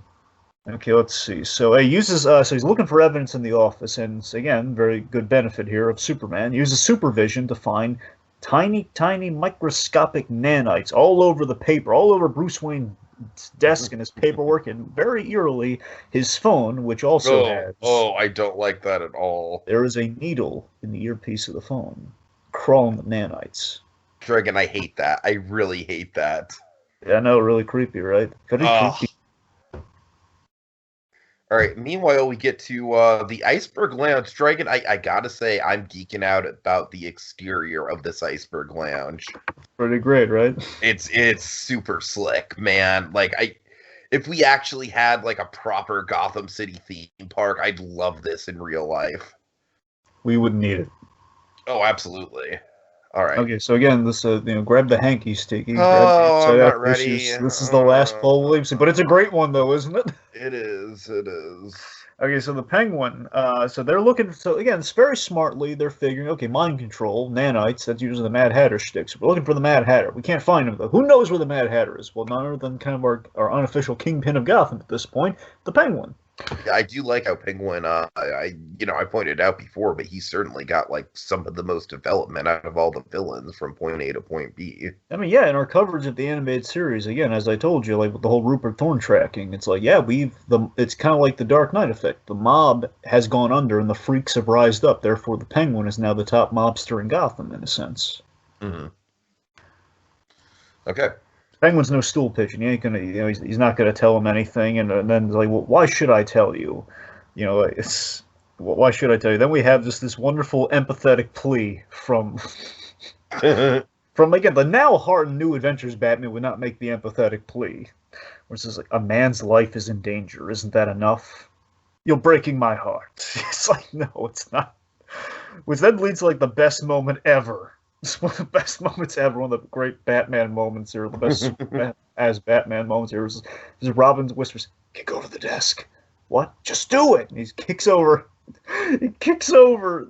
okay, let's see. So he uses so he's looking for evidence in the office, and again, very good benefit here of Superman. He uses supervision to find tiny microscopic nanites all over the paper, all over Bruce Wayne's desk and his paperwork, and very eerily, his phone, which also has... Oh, I don't like that at all. There is a needle in the earpiece of the phone, crawling with nanites. Dragon, I hate that. I really hate that. Yeah, I know, really creepy, right? Very creepy. All right, meanwhile, we get to the Iceberg Lounge. Dragon, I gotta say, I'm geeking out about the exterior of this Iceberg Lounge. Pretty great, right? It's super slick, man. Like, if we actually had, like, a proper Gotham City theme park, I'd love this in real life. We wouldn't need it. Oh, absolutely. All right. Okay, so again, this grab the hanky sticky. Oh, I'm not ready. This is the last Paul Williamson, but it's a great one though, isn't it? It is. Okay, so the Penguin. So they're looking. So again, very smartly, they're figuring. Okay, mind control, nanites. That's usually the Mad Hatter shtick. So we're looking for the Mad Hatter. We can't find him though. Who knows where the Mad Hatter is? Well, none other than kind of our unofficial kingpin of Gotham at this point, the Penguin. Yeah, I do like how Penguin, I pointed out before, but he's certainly got, like, some of the most development out of all the villains from point A to point B. I mean, yeah, in our coverage of the animated series, again, as I told you, like, with the whole Rupert Thorne tracking, it's like, yeah, it's kind of like the Dark Knight effect. The mob has gone under and the freaks have rised up, therefore the Penguin is now the top mobster in Gotham, in a sense. Mm-hmm. Okay. Penguin's no stool pigeon. He ain't gonna, he's not gonna tell him anything. And then it's like, well, why should I tell you? Why should I tell you? Then we have just this wonderful empathetic plea from again the now hardened New Adventures Batman would not make the empathetic plea, where it says like, a man's life is in danger. Isn't that enough? You're breaking my heart. It's like, no, it's not. Which then leads to like the best moment ever. It's one of the best moments ever, one of the great Batman moments here, the best Superman as Batman moments here. Is Robin whispers, go to the desk. What? Just do it! And he kicks over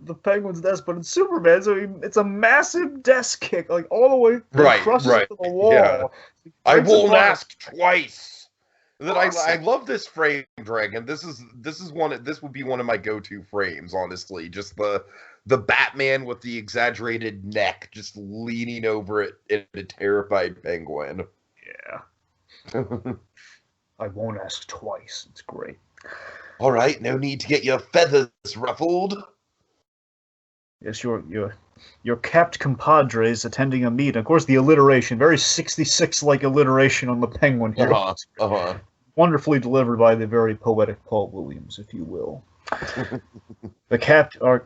the Penguin's desk, but it's Superman, so it's a massive desk kick, like all the way across to the wall. Yeah. I won't ask twice. That I love this frame, Dragon. This would be one of my go-to frames, honestly. Just the Batman with the exaggerated neck just leaning over it in a terrified Penguin. Yeah. I won't ask twice. It's great. All right, no need to get your feathers ruffled. Yes, your capped compadres attending a meet. Of course, the alliteration, very 66-like alliteration on the Penguin here. Wonderfully delivered by the very poetic Paul Williams, if you will.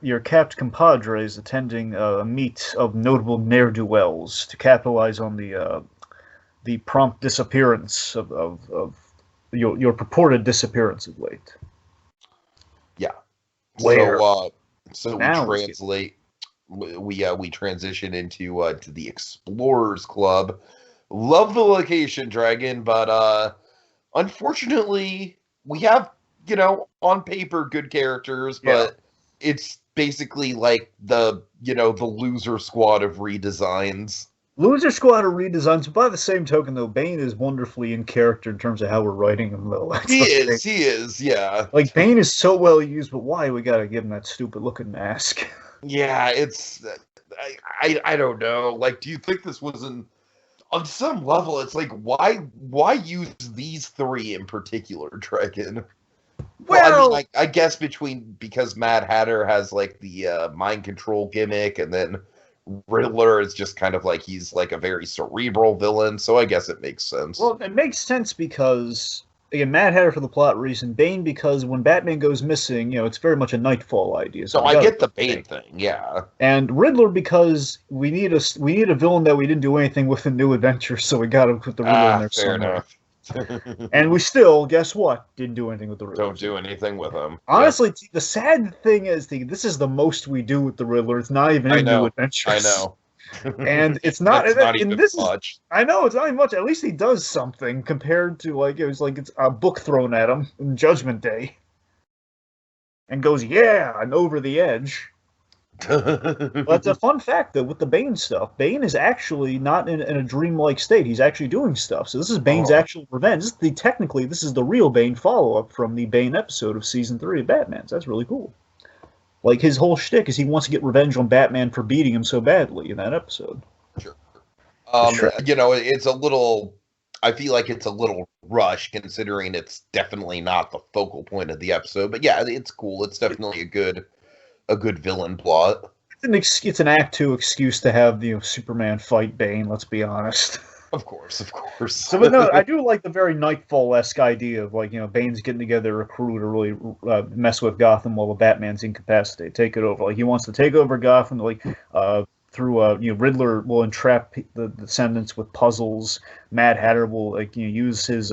Your capped compadres attending a meet of notable ne'er-do-wells to capitalize on the prompt disappearance of your purported disappearance of late. Yeah. Where? So we transition into to the Explorers Club. Love the location, Dragon, but unfortunately we have, on paper good characters, but it's basically like the loser squad of redesigns. Loser squad of redesigns, but by the same token, though, Bane is wonderfully in character in terms of how we're writing him, though. He is, yeah. Like, Bane is so well used, but why we gotta give him that stupid-looking mask? Yeah, it's... I don't know. Like, do you think this was on some level, it's like, why use these three in particular, Dragon? Well, I mean, I guess because Mad Hatter has like the mind control gimmick, and then Riddler is just kind of like he's like a very cerebral villain, so I guess it makes sense. Well, it makes sense because again, Mad Hatter for the plot reason, Bane because when Batman goes missing, it's very much a Nightfall idea. So I get the Bane thing, yeah. And Riddler because we need a villain that we didn't do anything with in New Adventures, so we got to put the Riddler in there somewhere. Enough. And we still, guess what? Didn't do anything with the Riddler. Don't do anything with him. Honestly, the sad thing is, this is the most we do with the Riddler. It's not even in New Adventures. I know. And it's not, not even much. I know, it's not even much. At least he does something compared to, it's a book thrown at him in Judgment Day. And goes, yeah, I'm over the edge. But it's a fun fact, though, with the Bane stuff. Bane is actually not in a dreamlike state. He's actually doing stuff. So this is Bane's actual revenge. Technically, this is the real Bane follow-up from the Bane episode of Season 3 of Batman. So that's really cool. Like, his whole shtick is he wants to get revenge on Batman for beating him so badly in that episode. Sure. It's a little... I feel like it's a little rushed, considering it's definitely not the focal point of the episode. But yeah, it's cool. It's definitely a good villain plot. It's an Act 2 excuse to have Superman fight Bane, let's be honest. Of course. So, but no, I do like the very Nightfall-esque idea of, Bane's getting together a crew to really mess with Gotham while the Batman's incapacitated, take it over. Like, he wants to take over Gotham, through, Riddler will entrap the descendants with puzzles. Mad Hatter will, use his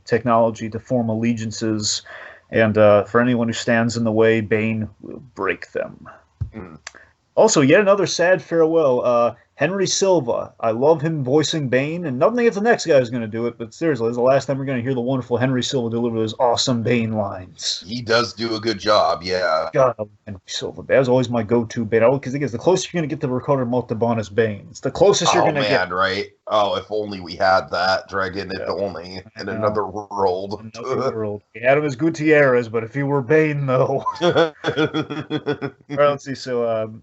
technology to form allegiances. And for anyone who stands in the way, Bane will break them. Mm. Also, yet another sad farewell. Henry Silva. I love him voicing Bane, and nothing against the next guy who's going to do it, but seriously, this is the last time we're going to hear the wonderful Henry Silva deliver those awesome Bane lines. He does do a good job, yeah. God, I love Henry Silva. That was always my go-to Bane. Because the closer you're going to get to Ricardo Montalban as Bane. It's the closest you're going to get. Right? Oh, if only we had that, Dragon, if only, in another world. Another world. We had him as Gutierrez, but if he were Bane, though. All right, let's see, so...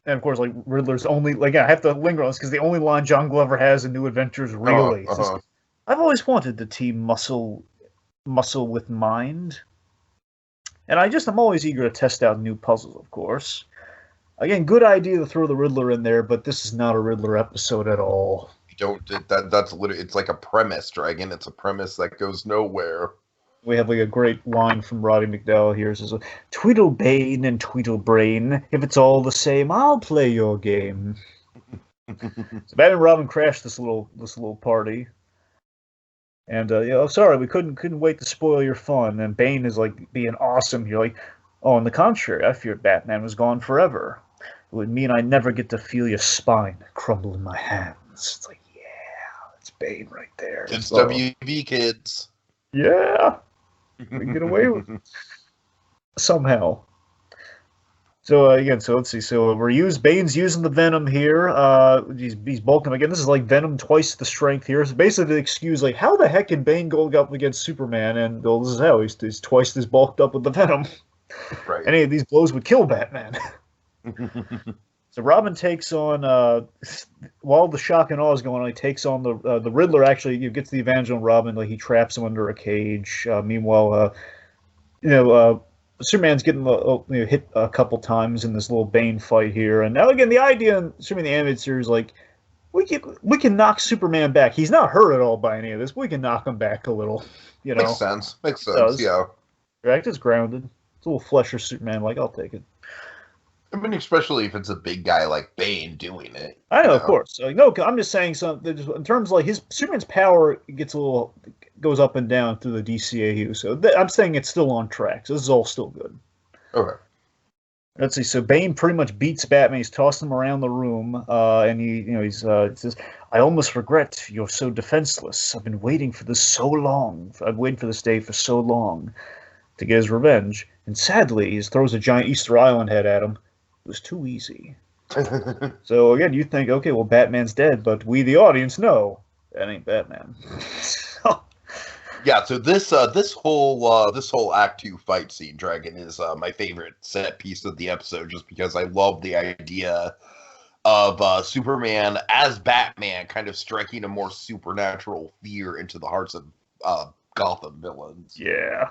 and, of course, Riddler's only... I have to linger on this, because the only line John Glover has in New Adventures, really. I've always wanted to team muscle with mind. And I'm always eager to test out new puzzles, of course. Again, good idea to throw the Riddler in there, but this is not a Riddler episode at all. That's literally... It's like a premise, Dragon. It's a premise that goes nowhere. We have a great line from Roddy McDowell here. It says, Tweedle Bane and Tweedle Brain, if it's all the same, I'll play your game. So Batman and Robin crashed this little party. And, sorry, we couldn't wait to spoil your fun. And Bane is, being awesome. You're like, oh, on the contrary, I feared Batman was gone forever. It would mean I never get to feel your spine crumble in my hands. It's like, yeah, that's Bane right there. It's WB, kids. Yeah. We can get away with it. Somehow. So, let's see. So, Bane's using the Venom here. He's bulking again. This is like Venom twice the strength here. So, basically, the excuse, how the heck can Bane go up against Superman? And, this is how. He's twice as bulked up with the Venom. Right. Any of these blows would kill Batman. So, Robin takes on, while the shock and awe is going on, he takes on the Riddler. Actually, gets the advantage on Robin. He traps him under a cage. Meanwhile, Superman's getting hit a couple times in this little Bane fight here. And now, again, the idea in Superman the Animated Series, we can knock Superman back. He's not hurt at all by any of this, but we can knock him back a little. Makes sense. Yeah. Right? It's grounded. It's a little flesher Superman. I'll take it. I mean, especially if it's a big guy like Bane doing it. I know, of course. No, I'm just saying something in terms of his Superman's power goes up and down through the DCAU. So I'm saying it's still on track. So this is all still good. Okay. Let's see. So Bane pretty much beats Batman. He's tossing him around the room, and he says, "I almost regret you're so defenseless. I've been waiting for this so long. I've waited for this day for so long to get his revenge. And sadly, he throws a giant Easter Island head at him. It was too easy." So again, you think, okay, well, Batman's dead, but we, the audience, know that ain't Batman. Yeah. So this whole Act 2 fight scene, Dragon, is my favorite set piece of the episode, just because I love the idea of Superman as Batman, kind of striking a more supernatural fear into the hearts of Gotham villains. Yeah.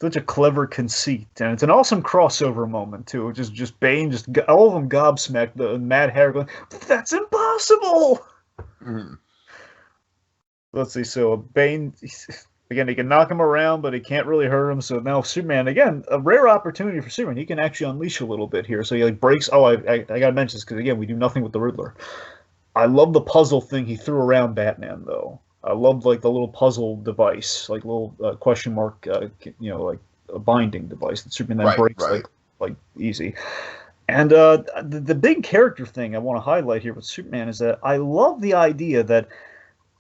Such a clever conceit, and it's an awesome crossover moment too. Just Bane, all of them gobsmacked. The Mad Hatter going, "That's impossible." Mm. Let's see. So Bane, again, he can knock him around, but he can't really hurt him. So now Superman, again, a rare opportunity for Superman. He can actually unleash a little bit here. So he like breaks. Oh, I gotta mention this because again, we do nothing with the Riddler. I love the puzzle thing he threw around Batman though. I loved like the little puzzle device, like little question mark, like a binding device that Superman then breaks like easy. And the big character thing I want to highlight here with Superman is that I love the idea that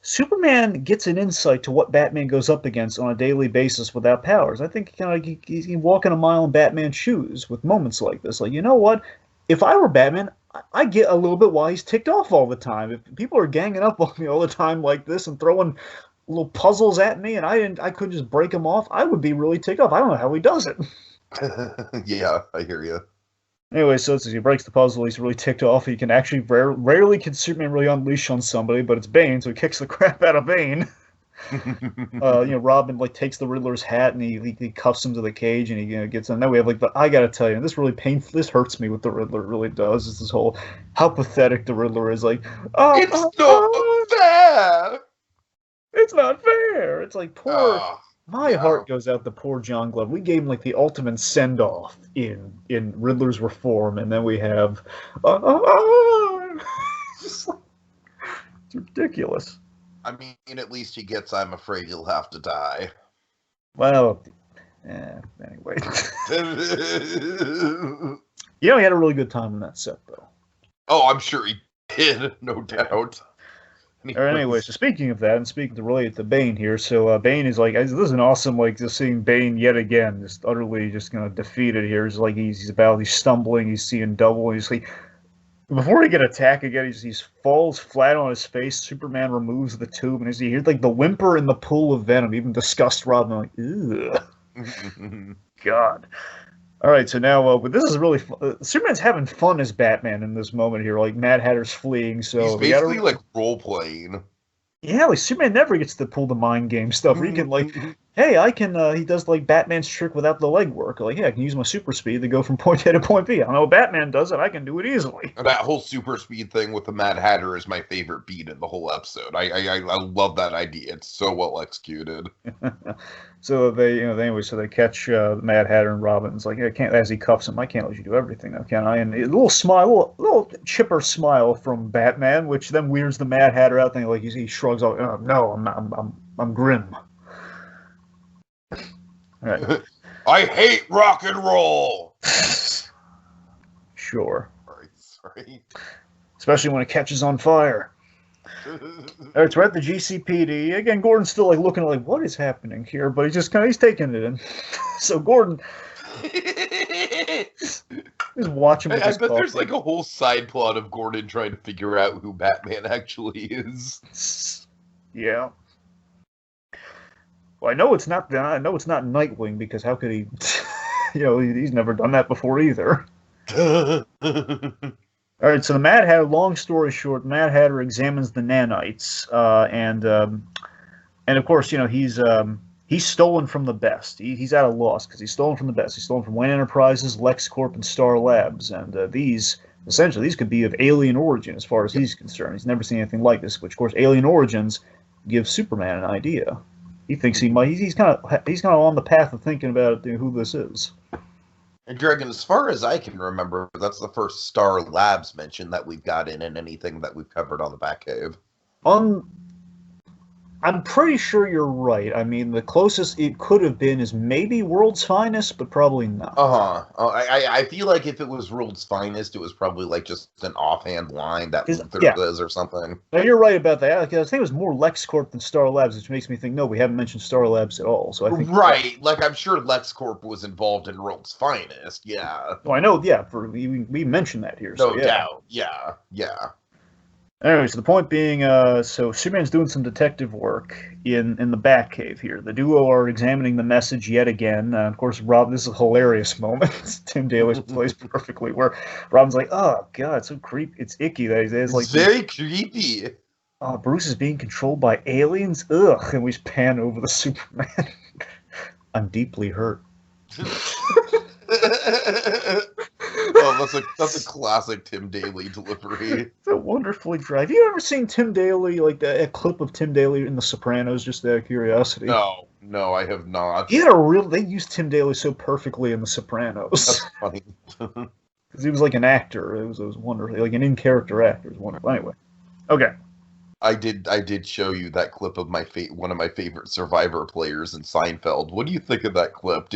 Superman gets an insight to what Batman goes up against on a daily basis without powers. I think he's walking a mile in Batman's shoes with moments like this. Like, you know what? If I were Batman, I get a little bit why he's ticked off all the time. If people are ganging up on me all the time like this and throwing little puzzles at me and I couldn't just break them off, I would be really ticked off. I don't know how he does it. Yeah, I hear you. Anyway, so he breaks the puzzle. He's really ticked off. He can actually rarely can Superman really unleash on somebody, but it's Bane, so he kicks the crap out of Bane. Robin like takes the Riddler's hat and he cuffs him to the cage and he gets him. Then we have like, I gotta tell you, this really painful. This hurts me. What the Riddler really does is this whole how pathetic the Riddler is. Like, it's not fair. It's not fair. It's like poor. My heart goes out to poor John Glover. We gave him like the ultimate send off in Riddler's Reform, and then we have it's ridiculous. I mean, at least he gets, I'm afraid you'll have to die. Well, anyway. He had a really good time on that set, though. Oh, I'm sure he did, no doubt. Anyway, so speaking of that, and speaking to relate to Bane here, so Bane is like, this is an awesome, like, just seeing Bane yet again, just utterly just going to defeat it here. It's like he's stumbling, he's seeing double, he's like, before he can attack again, he falls flat on his face. Superman removes the tube, and you hear like the whimper in the pool of venom. Even disgust Robin, like, ugh, God. All right, so now this is really fun. Superman's having fun as Batman in this moment here. Like Mad Hatter's fleeing, so he's basically like role playing. Yeah, like Superman never gets to pull the mind game stuff where he can like, hey, I can, he does like Batman's trick without the legwork. Like, yeah, I can use my super speed to go from point A to point B. I know Batman does it. I can do it easily. And that whole super speed thing with the Mad Hatter is my favorite beat in the whole episode. I love that idea. It's so well executed. So so they catch the Mad Hatter and Robin's like, I can't, as he cuffs him, I can't let you do everything now, can I? And a little smile, little chipper smile from Batman, which then weirds the Mad Hatter out. Thing like he shrugs off. Oh, no, I'm grim. All right. I hate rock and roll. Sure. Sorry. Especially when it catches on fire. All right, so we're at the GCPD again. Gordon's still like looking like what is happening here, but he's taking it in. So Gordon is watching. I bet there's like a whole side plot of Gordon trying to figure out who Batman actually is. Yeah. Well, I know it's not Nightwing because how could he? He's never done that before either. All right, so the Mad Hatter. Long story short, Mad Hatter examines the nanites, and of course, he's stolen from the best. He's at a loss because he's stolen from the best. He's stolen from Wayne Enterprises, LexCorp, and Star Labs, and these could be of alien origin as far as he's concerned. He's never seen anything like this. Which, of course, alien origins gives Superman an idea. He thinks he's kind of on the path of thinking about who this is. And Dragon, as far as I can remember, that's the first Star Labs mention that we've got in anything that we've covered on the Batcave. I'm pretty sure you're right. I mean, the closest it could have been is maybe World's Finest, but probably not. I feel like if it was World's Finest, it was probably like just an offhand line that Luther does or something. No, you're right about that. I think it was more LexCorp than Star Labs, which makes me think, no, we haven't mentioned Star Labs at all. So I think like I'm sure LexCorp was involved in World's Finest. Yeah. Oh, I know. Yeah, we mentioned that here. No doubt. Yeah. Anyway, so the point being, so Superman's doing some detective work in the Batcave here. The duo are examining the message yet again. Of course, Rob, this is a hilarious moment. Tim Daly plays perfectly, where Robin's like, "Oh God, it's so creepy. It's icky that it's like very creepy." Oh, Bruce is being controlled by aliens. Ugh, and we just pan over the Superman. I'm deeply hurt. Oh, that's a classic Tim Daly delivery. It's a wonderfully dry. Have you ever seen Tim Daly, like a clip of Tim Daly in The Sopranos, just out of curiosity? No, I have not. They used Tim Daly so perfectly in The Sopranos. That's funny. Because he was like an actor. It was wonderful, like an in-character actor. It was wonderful. Anyway, okay. I did show you that clip of one of my favorite Survivor players in Seinfeld. What do you think of that clip?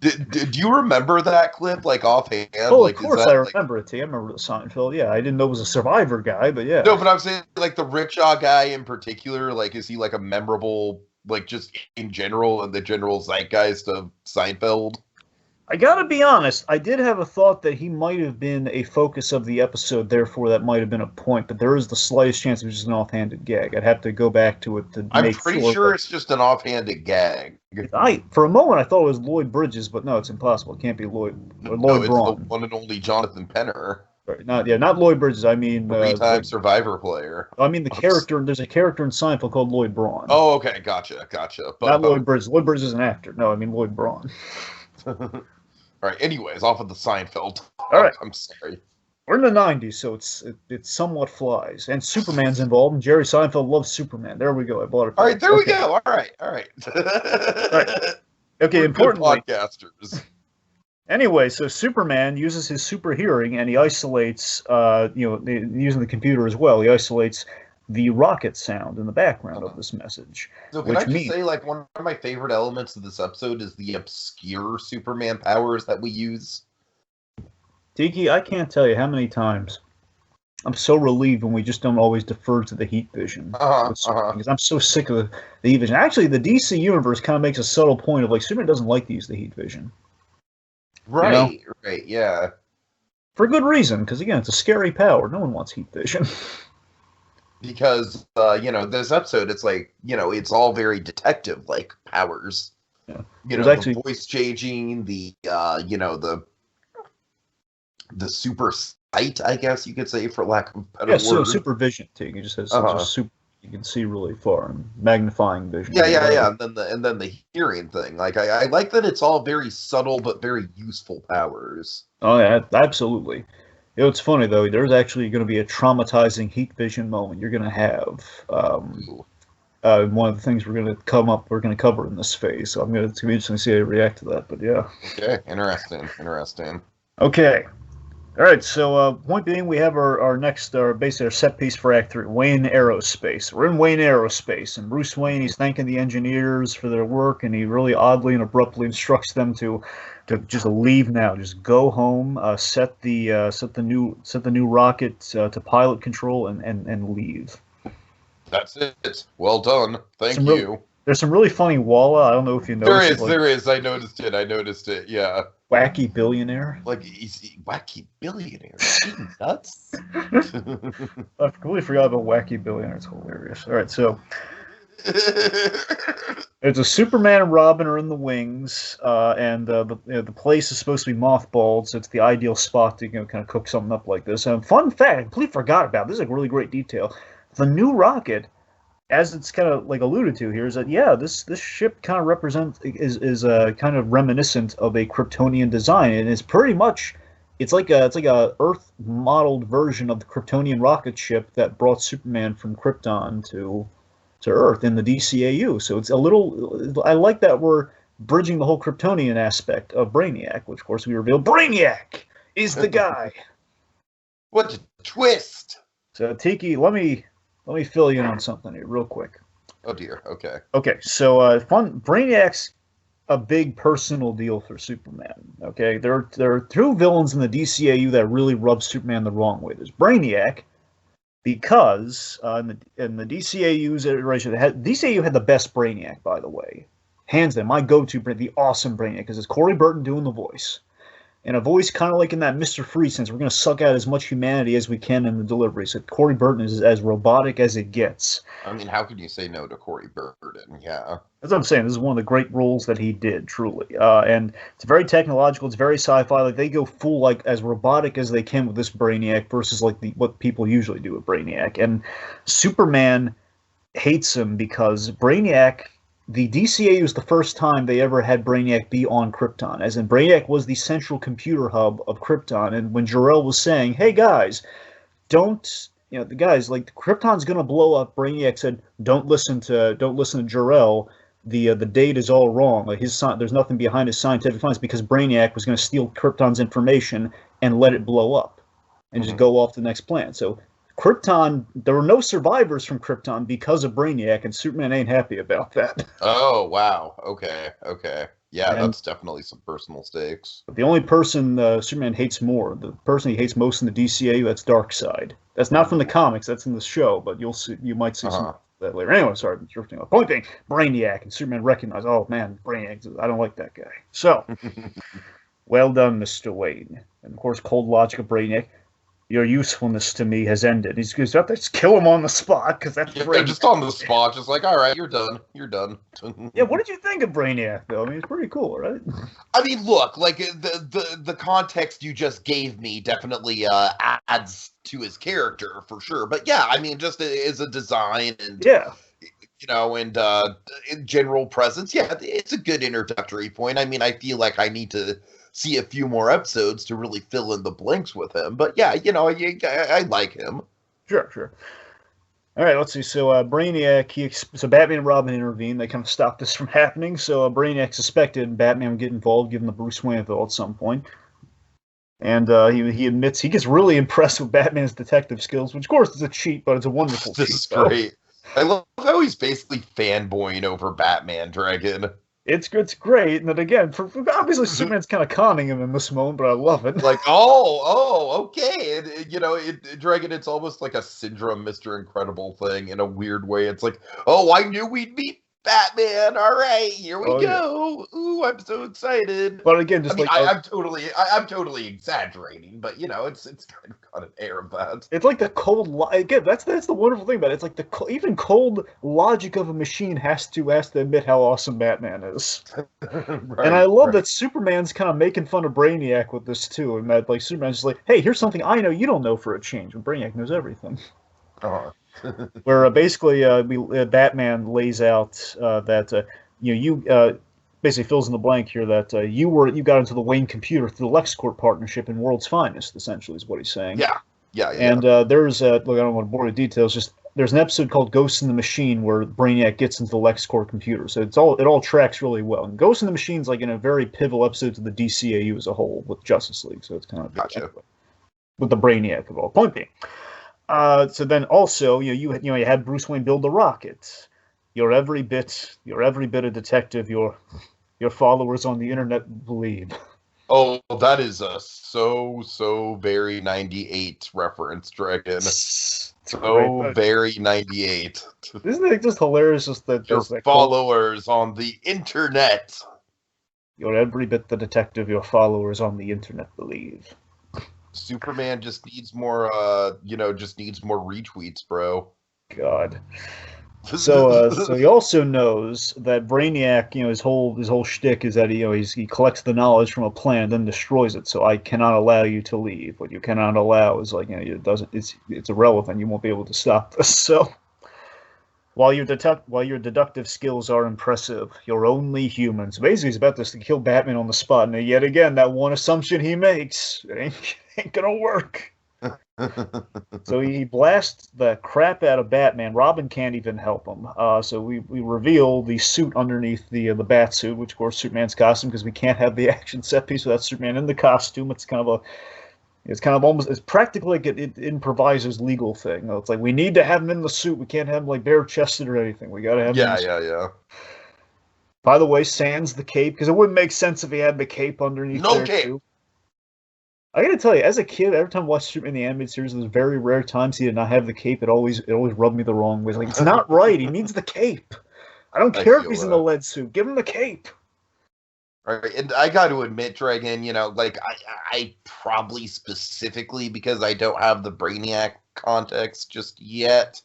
Did you remember that clip, like, offhand? Oh, like, of course I remember it, T. I remember the Seinfeld. Yeah, I didn't know it was a Survivor guy, but yeah. No, but I'm saying, like, the rickshaw guy in particular, like, is he, like, a memorable, like, just in general, in the general zeitgeist of Seinfeld? I gotta be honest, I did have a thought that he might have been a focus of the episode, therefore that might have been a point, but there is the slightest chance it was just an offhanded gag. I'd have to go back to it to make sure. I'm pretty sure it's just an offhanded gag. For a moment I thought it was Lloyd Bridges, but no, it's impossible. It can't be Lloyd Braun. It's the one and only Jonathan Penner. Right, not Lloyd Bridges. I mean, three-time Survivor player. I mean the character. There's a character in Seinfeld called Lloyd Braun. Oh, okay, gotcha. But, not Lloyd Bridges. Lloyd Bridges is an actor. No, I mean Lloyd Braun. All right. Anyways, off of the Seinfeld. All right. I'm sorry. We're in the 90s, so it somewhat flies. And Superman's involved, and Jerry Seinfeld loves Superman. There we go. I bought it. All right, there we go. All right. All right. Okay, importantly. Podcasters. Anyway, so Superman uses his super hearing, and he isolates, using the computer as well, he isolates the rocket sound in the background of this message. So can I just say, like, one of my favorite elements of this episode is the obscure Superman powers that we use. Tiki, I can't tell you how many times I'm so relieved when we just don't always defer to the heat vision. Because I'm so sick of the heat vision. Actually, the DC universe kind of makes a subtle point of, like, Superman doesn't like to use the heat vision. Right, you know? Right, yeah. For good reason, because, again, it's a scary power. No one wants heat vision. Because, this episode, it's like, it's all very detective-like powers. Yeah. The voice changing, the super sight, I guess you could say, for lack of a better word. So supervision, too. It just has super, you can see really far, and magnifying vision. Yeah. And then the hearing thing. Like, I like that it's all very subtle but very useful powers. Oh, yeah, absolutely. It's funny, though. There's actually going to be a traumatizing heat vision moment you're going to have. One of the things we're going to cover in this phase. So it's going to be interesting to see how you react to that. But yeah. Okay, interesting. Okay. All right. So point being, we have our next, basically our set piece for Act 3, Wayne Aerospace. We're in Wayne Aerospace, and Bruce Wayne, he's thanking the engineers for their work, and he really oddly and abruptly instructs them to just leave now. Just go home, set the new rocket to pilot control, and leave. That's it. Well done. Thank you. There's some really funny walla. I don't know if you noticed. There is. I noticed it. Yeah. Wacky billionaire. Like, he's wacky billionaire. Nuts. I completely forgot about wacky billionaire. It's hilarious. All right, so. It's a Superman and Robin are in the wings, and the place is supposed to be mothballed, so it's the ideal spot to kind of cook something up like this. Fun fact, I completely forgot about this is a really great detail. The new rocket, as it's kind of like alluded to here, is that this ship kind of is kind of reminiscent of a Kryptonian design, and it's pretty much it's like a Earth modeled version of the Kryptonian rocket ship that brought Superman from Krypton to Earth in the DCAU. So it's a little. I like that we're bridging the whole Kryptonian aspect of Brainiac, which of course we reveal Brainiac is the guy. What a twist! So Tiki, let me fill you in on something here real quick. Oh dear. Okay. Okay. So Brainiac's a big personal deal for Superman. Okay, there are two villains in the DCAU that really rub Superman the wrong way. There's Brainiac. Because in the DCAU's iteration, DCAU had the best Brainiac, by the way. Hands down, my go-to, the awesome Brainiac, because it's Corey Burton doing the voice. And a voice kind of like in that Mr. Freeze sense. We're going to suck out as much humanity as we can in the delivery. So Corey Burton is as robotic as it gets. I mean, how can you say no to Corey Burton? Yeah. That's what I'm saying. This is one of the great roles that he did, truly. And it's very technological. It's very sci-fi. Like, they go full, like, as robotic as they can with this Brainiac versus, like, what people usually do with Brainiac. And Superman hates him because Brainiac... The DCAU was the first time they ever had Brainiac be on Krypton, as in Brainiac was the central computer hub of Krypton, and when Jor-El was saying, hey guys, don't, you know, the guys, like, Krypton's gonna blow up, Brainiac said, don't listen to Jor-El, the data's all wrong, like, there's nothing behind his scientific findings, because Brainiac was gonna steal Krypton's information and let it blow up, and just go off to the next planet, so... Krypton, there were no survivors from Krypton because of Brainiac, and Superman ain't happy about that. Oh, wow. Okay. Yeah, And that's definitely some personal stakes. the only person Superman hates more, the person he hates most in the DCAU, that's Darkseid. That's not from the comics, that's in the show, but you might see some of that later. Anyway, sorry, I'm drifting off. Point being, Brainiac, and Superman recognized, oh man, Brainiac, I don't like that guy. So, well done, Mr. Wayne. And of course, cold logic of Brainiac. Your usefulness to me has ended. He's out there, just kill him on the spot, because that's Brainiac. Just on the spot, just like, all right, you're done. Yeah, what did you think of Brainiac, though? I mean, it's pretty cool, right? I mean, look, like, the context you just gave me definitely adds to his character, for sure. But yeah, I mean, just as a design and... Yeah. You know, and in general presence, yeah, it's a good introductory point. I mean, I feel like I need to see a few more episodes to really fill in the blanks with him. But yeah, you know, I like him. Sure. All right, let's see. So Brainiac, so Batman and Robin intervene. They kind of stop this from happening. So Brainiac suspected Batman would get involved, given the Bruce Wayne bill at some point. And he admits he gets really impressed with Batman's detective skills, which of course is a cheat, but it's a wonderful cheat. This is great. I love how he's basically fanboying over Batman, Dragon. It's great, and then again, obviously Superman's kind of conning him in this moment, but I love it. Like, okay, Dragon, it's almost like a syndrome Mr. Incredible thing in a weird way. It's like, oh, I knew we'd meet Batman. All right, here we go. Yeah. Ooh, I'm so excited. But again, just I'm totally exaggerating, but you know, it's kind of got an air of that. It's like the cold again. That's the wonderful thing about it. It's like even cold logic of a machine has to admit how awesome Batman is. Right, and I love that Superman's kind of making fun of Brainiac with this too, and that like Superman's just like, hey, here's something I know you don't know for a change. And Brainiac knows everything. Where basically Batman lays out that you basically fills in the blank here that you got into the Wayne computer through the LexCorp partnership in World's Finest, essentially is what he's saying. Yeah. And there's look, I don't want to bore you with details. Just there's an episode called Ghost in the Machine where Brainiac gets into the LexCorp computer, so it all tracks really well. And Ghost in the Machine's like in a very pivotal episode to the DCAU as a whole with Justice League, so it's kind of gotcha. With the Brainiac of all. Point being. So then also, you had Bruce Wayne build the rocket. You're every bit a detective your followers on the internet believe. Oh, that is a so very 98 reference, Dragon. Very 98. Isn't it just hilarious? Your followers on the internet. You're every bit the detective your followers on the internet believe. Superman just needs more, just needs more retweets, bro. God. So he also knows that Brainiac, his whole shtick is that he collects the knowledge from a planet and then destroys it. So I cannot allow you to leave. What you cannot allow is it's irrelevant. You won't be able to stop this. So while your deductive skills are impressive, you're only human. So basically, he's about to kill Batman on the spot. And yet again, that one assumption he makes, it ain't gonna work. So he blasts the crap out of Batman. Robin can't even help him. So we reveal the suit underneath the bat suit, which of course Superman's costume, because we can't have the action set piece without Superman in the costume. It's practically like it improvises legal thing. It's like we need to have him in the suit. We can't have him like bare chested or anything. We gotta have him. Yeah. By the way, sans the cape, because it wouldn't make sense if he had the cape underneath. No there cape. Too. I gotta tell you, as a kid, every time I watched Superman the animated series, there's very rare times he did not have the cape. It always rubbed me the wrong way. Like, it's not right. He needs the cape. I don't care if he's in the lead suit. Give him the cape. Right, and I got to admit, Dragon, like I probably specifically because I don't have the Brainiac context just yet.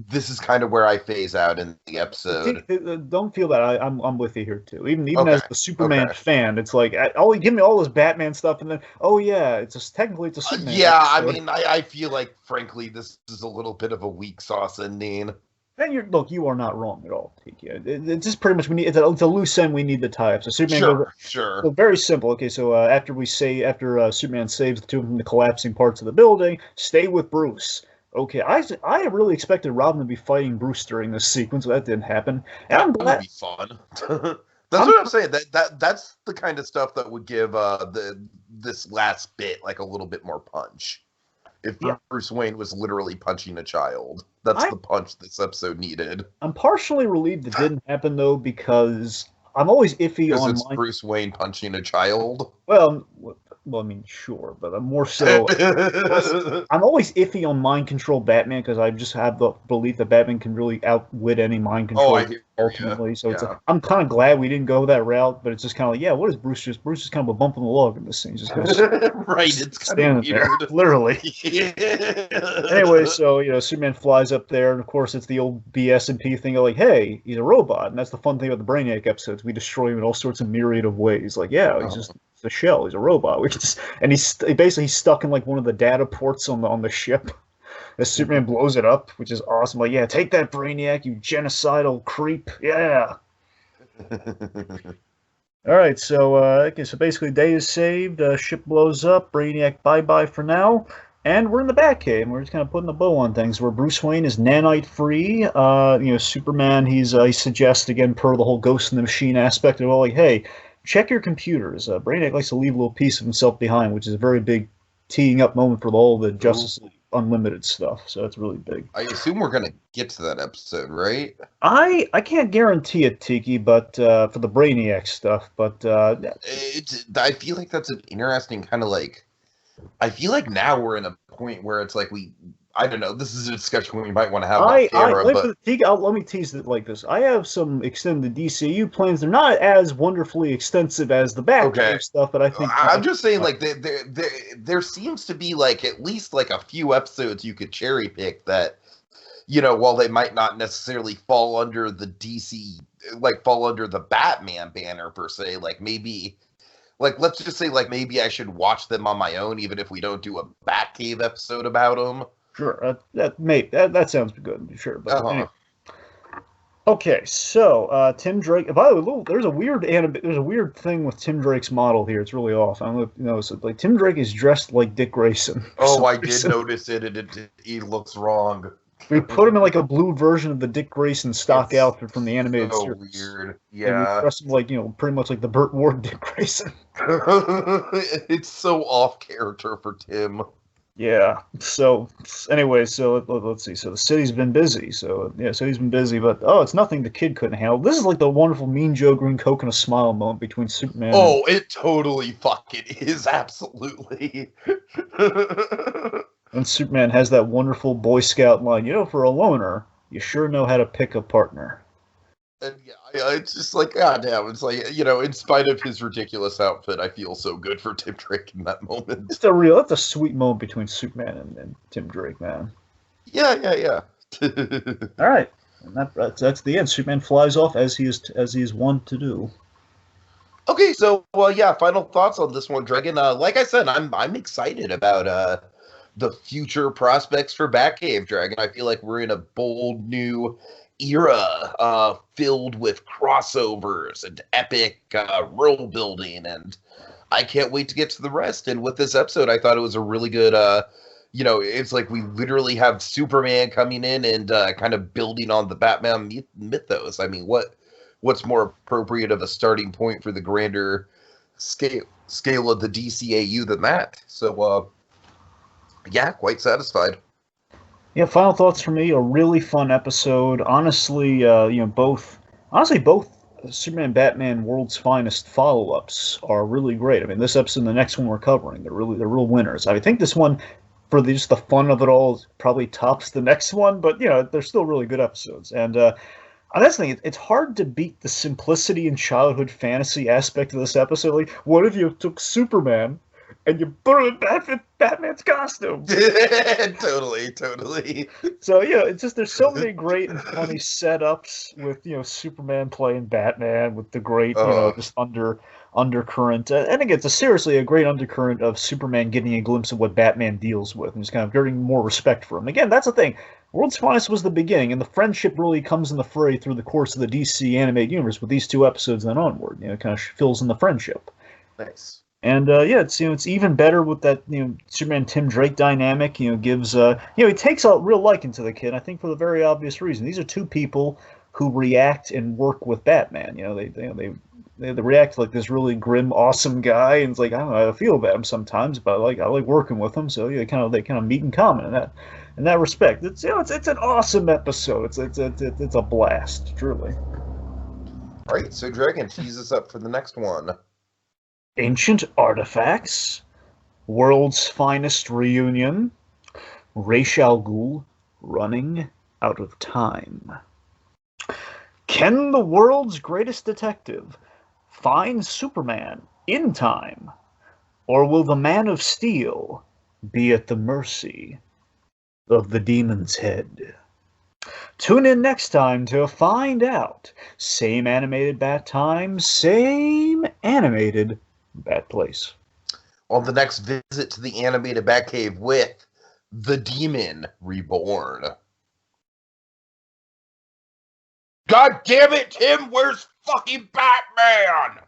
This is kind of where I phase out in the episode. Don't feel that. I'm with you here too. Even Okay, as the Superman fan, it's like, give me all this Batman stuff, and then it's technically it's a Superman. I episode. mean, I feel like, frankly, this is a little bit of a weak sauce ending. And you are not wrong at all, Tiki. It's just pretty much it's a loose end we need to tie up. So Superman Sure. So very simple. Okay, so after Superman saves the two from the collapsing parts of the building, stay with Bruce. Okay, I really expected Robin to be fighting Bruce during this sequence, but that didn't happen. And I'm glad. That would be fun. That's what I'm saying. That's the kind of stuff that would give this last bit like a little bit more punch. If Bruce Wayne was literally punching a child, that's the punch this episode needed. I'm partially relieved it didn't happen though, because I'm always iffy on Bruce Wayne punching a child. Well, I mean, sure, but I'm more so. I'm always iffy on mind control Batman because I just have the belief that Batman can really outwit any mind control ultimately. So it's I'm kind of glad we didn't go that route, but it's just kind of like, what is Bruce just? Bruce is kind of a bump in the log in this scene. Just right, it's kind of weird. There, literally. Anyway, so Superman flies up there, and of course it's the old BS&P thing of like, hey, he's a robot, and that's the fun thing about the Brainiac episodes. We destroy him in all sorts of myriad of ways. Like, he's just. The shell. He's a robot. He's stuck in like one of the data ports on the ship. As Superman blows it up, which is awesome. Like, take that, Brainiac, you genocidal creep. Yeah. All right. So so basically, day is saved. Ship blows up. Brainiac, bye for now. And we're in the Batcave. We're just kind of putting a bow on things. Where Bruce Wayne is nanite free. Superman. He suggests again per the whole Ghost in the Machine aspect of like, hey. Check your computers. Brainiac likes to leave a little piece of himself behind, which is a very big teeing up moment for all the Justice League Unlimited stuff. So that's really big. I assume we're going to get to that episode, right? I can't guarantee it, Tiki, but for the Brainiac stuff. But I feel like that's an interesting kind of like. I feel like now we're in a point where it's like I don't know. This is a discussion we might want to have off camera. Let me tease it like this. I have some extended DCAU plans. They're not as wonderfully extensive as the Batcave stuff, but I think I'm just saying, like, there seems to be like at least like a few episodes you could cherry pick that, while they might not necessarily fall under the DC, like fall under the Batman banner per se, like maybe. Like, let's just say, like, maybe I should watch them on my own, even if we don't do a Batcave episode about them. Sure, that sounds good. Sure, but anyway. Okay, so Tim Drake. By the way, there's a weird thing with Tim Drake's model here. It's really off. I don't know if you noticed it. Like Tim Drake is dressed like Dick Grayson. Oh, I did notice it. He looks wrong. We put him in like a blue version of the Dick Grayson stock outfit from the animated series. Weird. Yeah. And we dressed him like pretty much like the Burt Ward Dick Grayson. It's so off character for Tim. Yeah. So anyway, so let's see. So the city's been busy. So city's been busy, but it's nothing the kid couldn't handle. This is like the wonderful Mean Joe Green Coke and a smile moment between Superman. Oh, it totally fucking is, absolutely. And Superman has that wonderful Boy Scout line. For a loner, you sure know how to pick a partner. And it's just like, goddamn, it's like, in spite of his ridiculous outfit, I feel so good for Tim Drake in that moment. That's a sweet moment between Superman and Tim Drake, man. Yeah. All right, and that's the end. Superman flies off as he is wont to do. Okay, so final thoughts on this one, Dragon. Like I said, I'm excited about the future prospects for Batcave, Dragon. I feel like we're in a bold new era filled with crossovers and epic world building, and I can't wait to get to the rest. And with this episode, I thought it was a really good it's like we literally have Superman coming in and kind of building on the Batman mythos. I mean, what's more appropriate of a starting point for the grander scale of the DCAU than that? So quite satisfied. Yeah, final thoughts for me. A really fun episode. Honestly, both Superman and Batman World's Finest follow-ups are really great. I mean, this episode and the next one we're covering, they're real winners. I think this one, for just the fun of it all, probably tops the next one, but they're still really good episodes. And And that's the thing, it's hard to beat the simplicity and childhood fantasy aspect of this episode. Like, what if you took Superman and you put him in Batman's costume? Totally. So, yeah, it's just, there's so many great and funny setups with, Superman playing Batman with the great, just undercurrent. And again, it's seriously a great undercurrent of Superman getting a glimpse of what Batman deals with and just kind of getting more respect for him. Again, that's the thing. World's Finest was the beginning, and the friendship really comes in the fray through the course of the DC animated universe with these 2 episodes and then onward. Kind of fills in the friendship. Nice. And it's even better with that Superman Tim Drake dynamic. Gives he takes a real liking to the kid. I think for the very obvious reason. These are 2 people who react and work with Batman. They react like this really grim, awesome guy, and it's like I don't know how I feel about him sometimes, but I like working with him. So they kind of meet in common in that respect. It's an awesome episode. It's a blast, truly. All right, so Dragon, tease us up for the next one. Ancient Artifacts, World's Finest Reunion, Ra's al Ghul running out of time. Can the world's greatest detective find Superman in time, or will the Man of Steel be at the mercy of the Demon's Head? Tune in next time to find out. Same animated bat time, same animated bat place. On the next visit to the animated Batcave with the Demon Reborn. God damn it, Tim! Where's fucking Batman?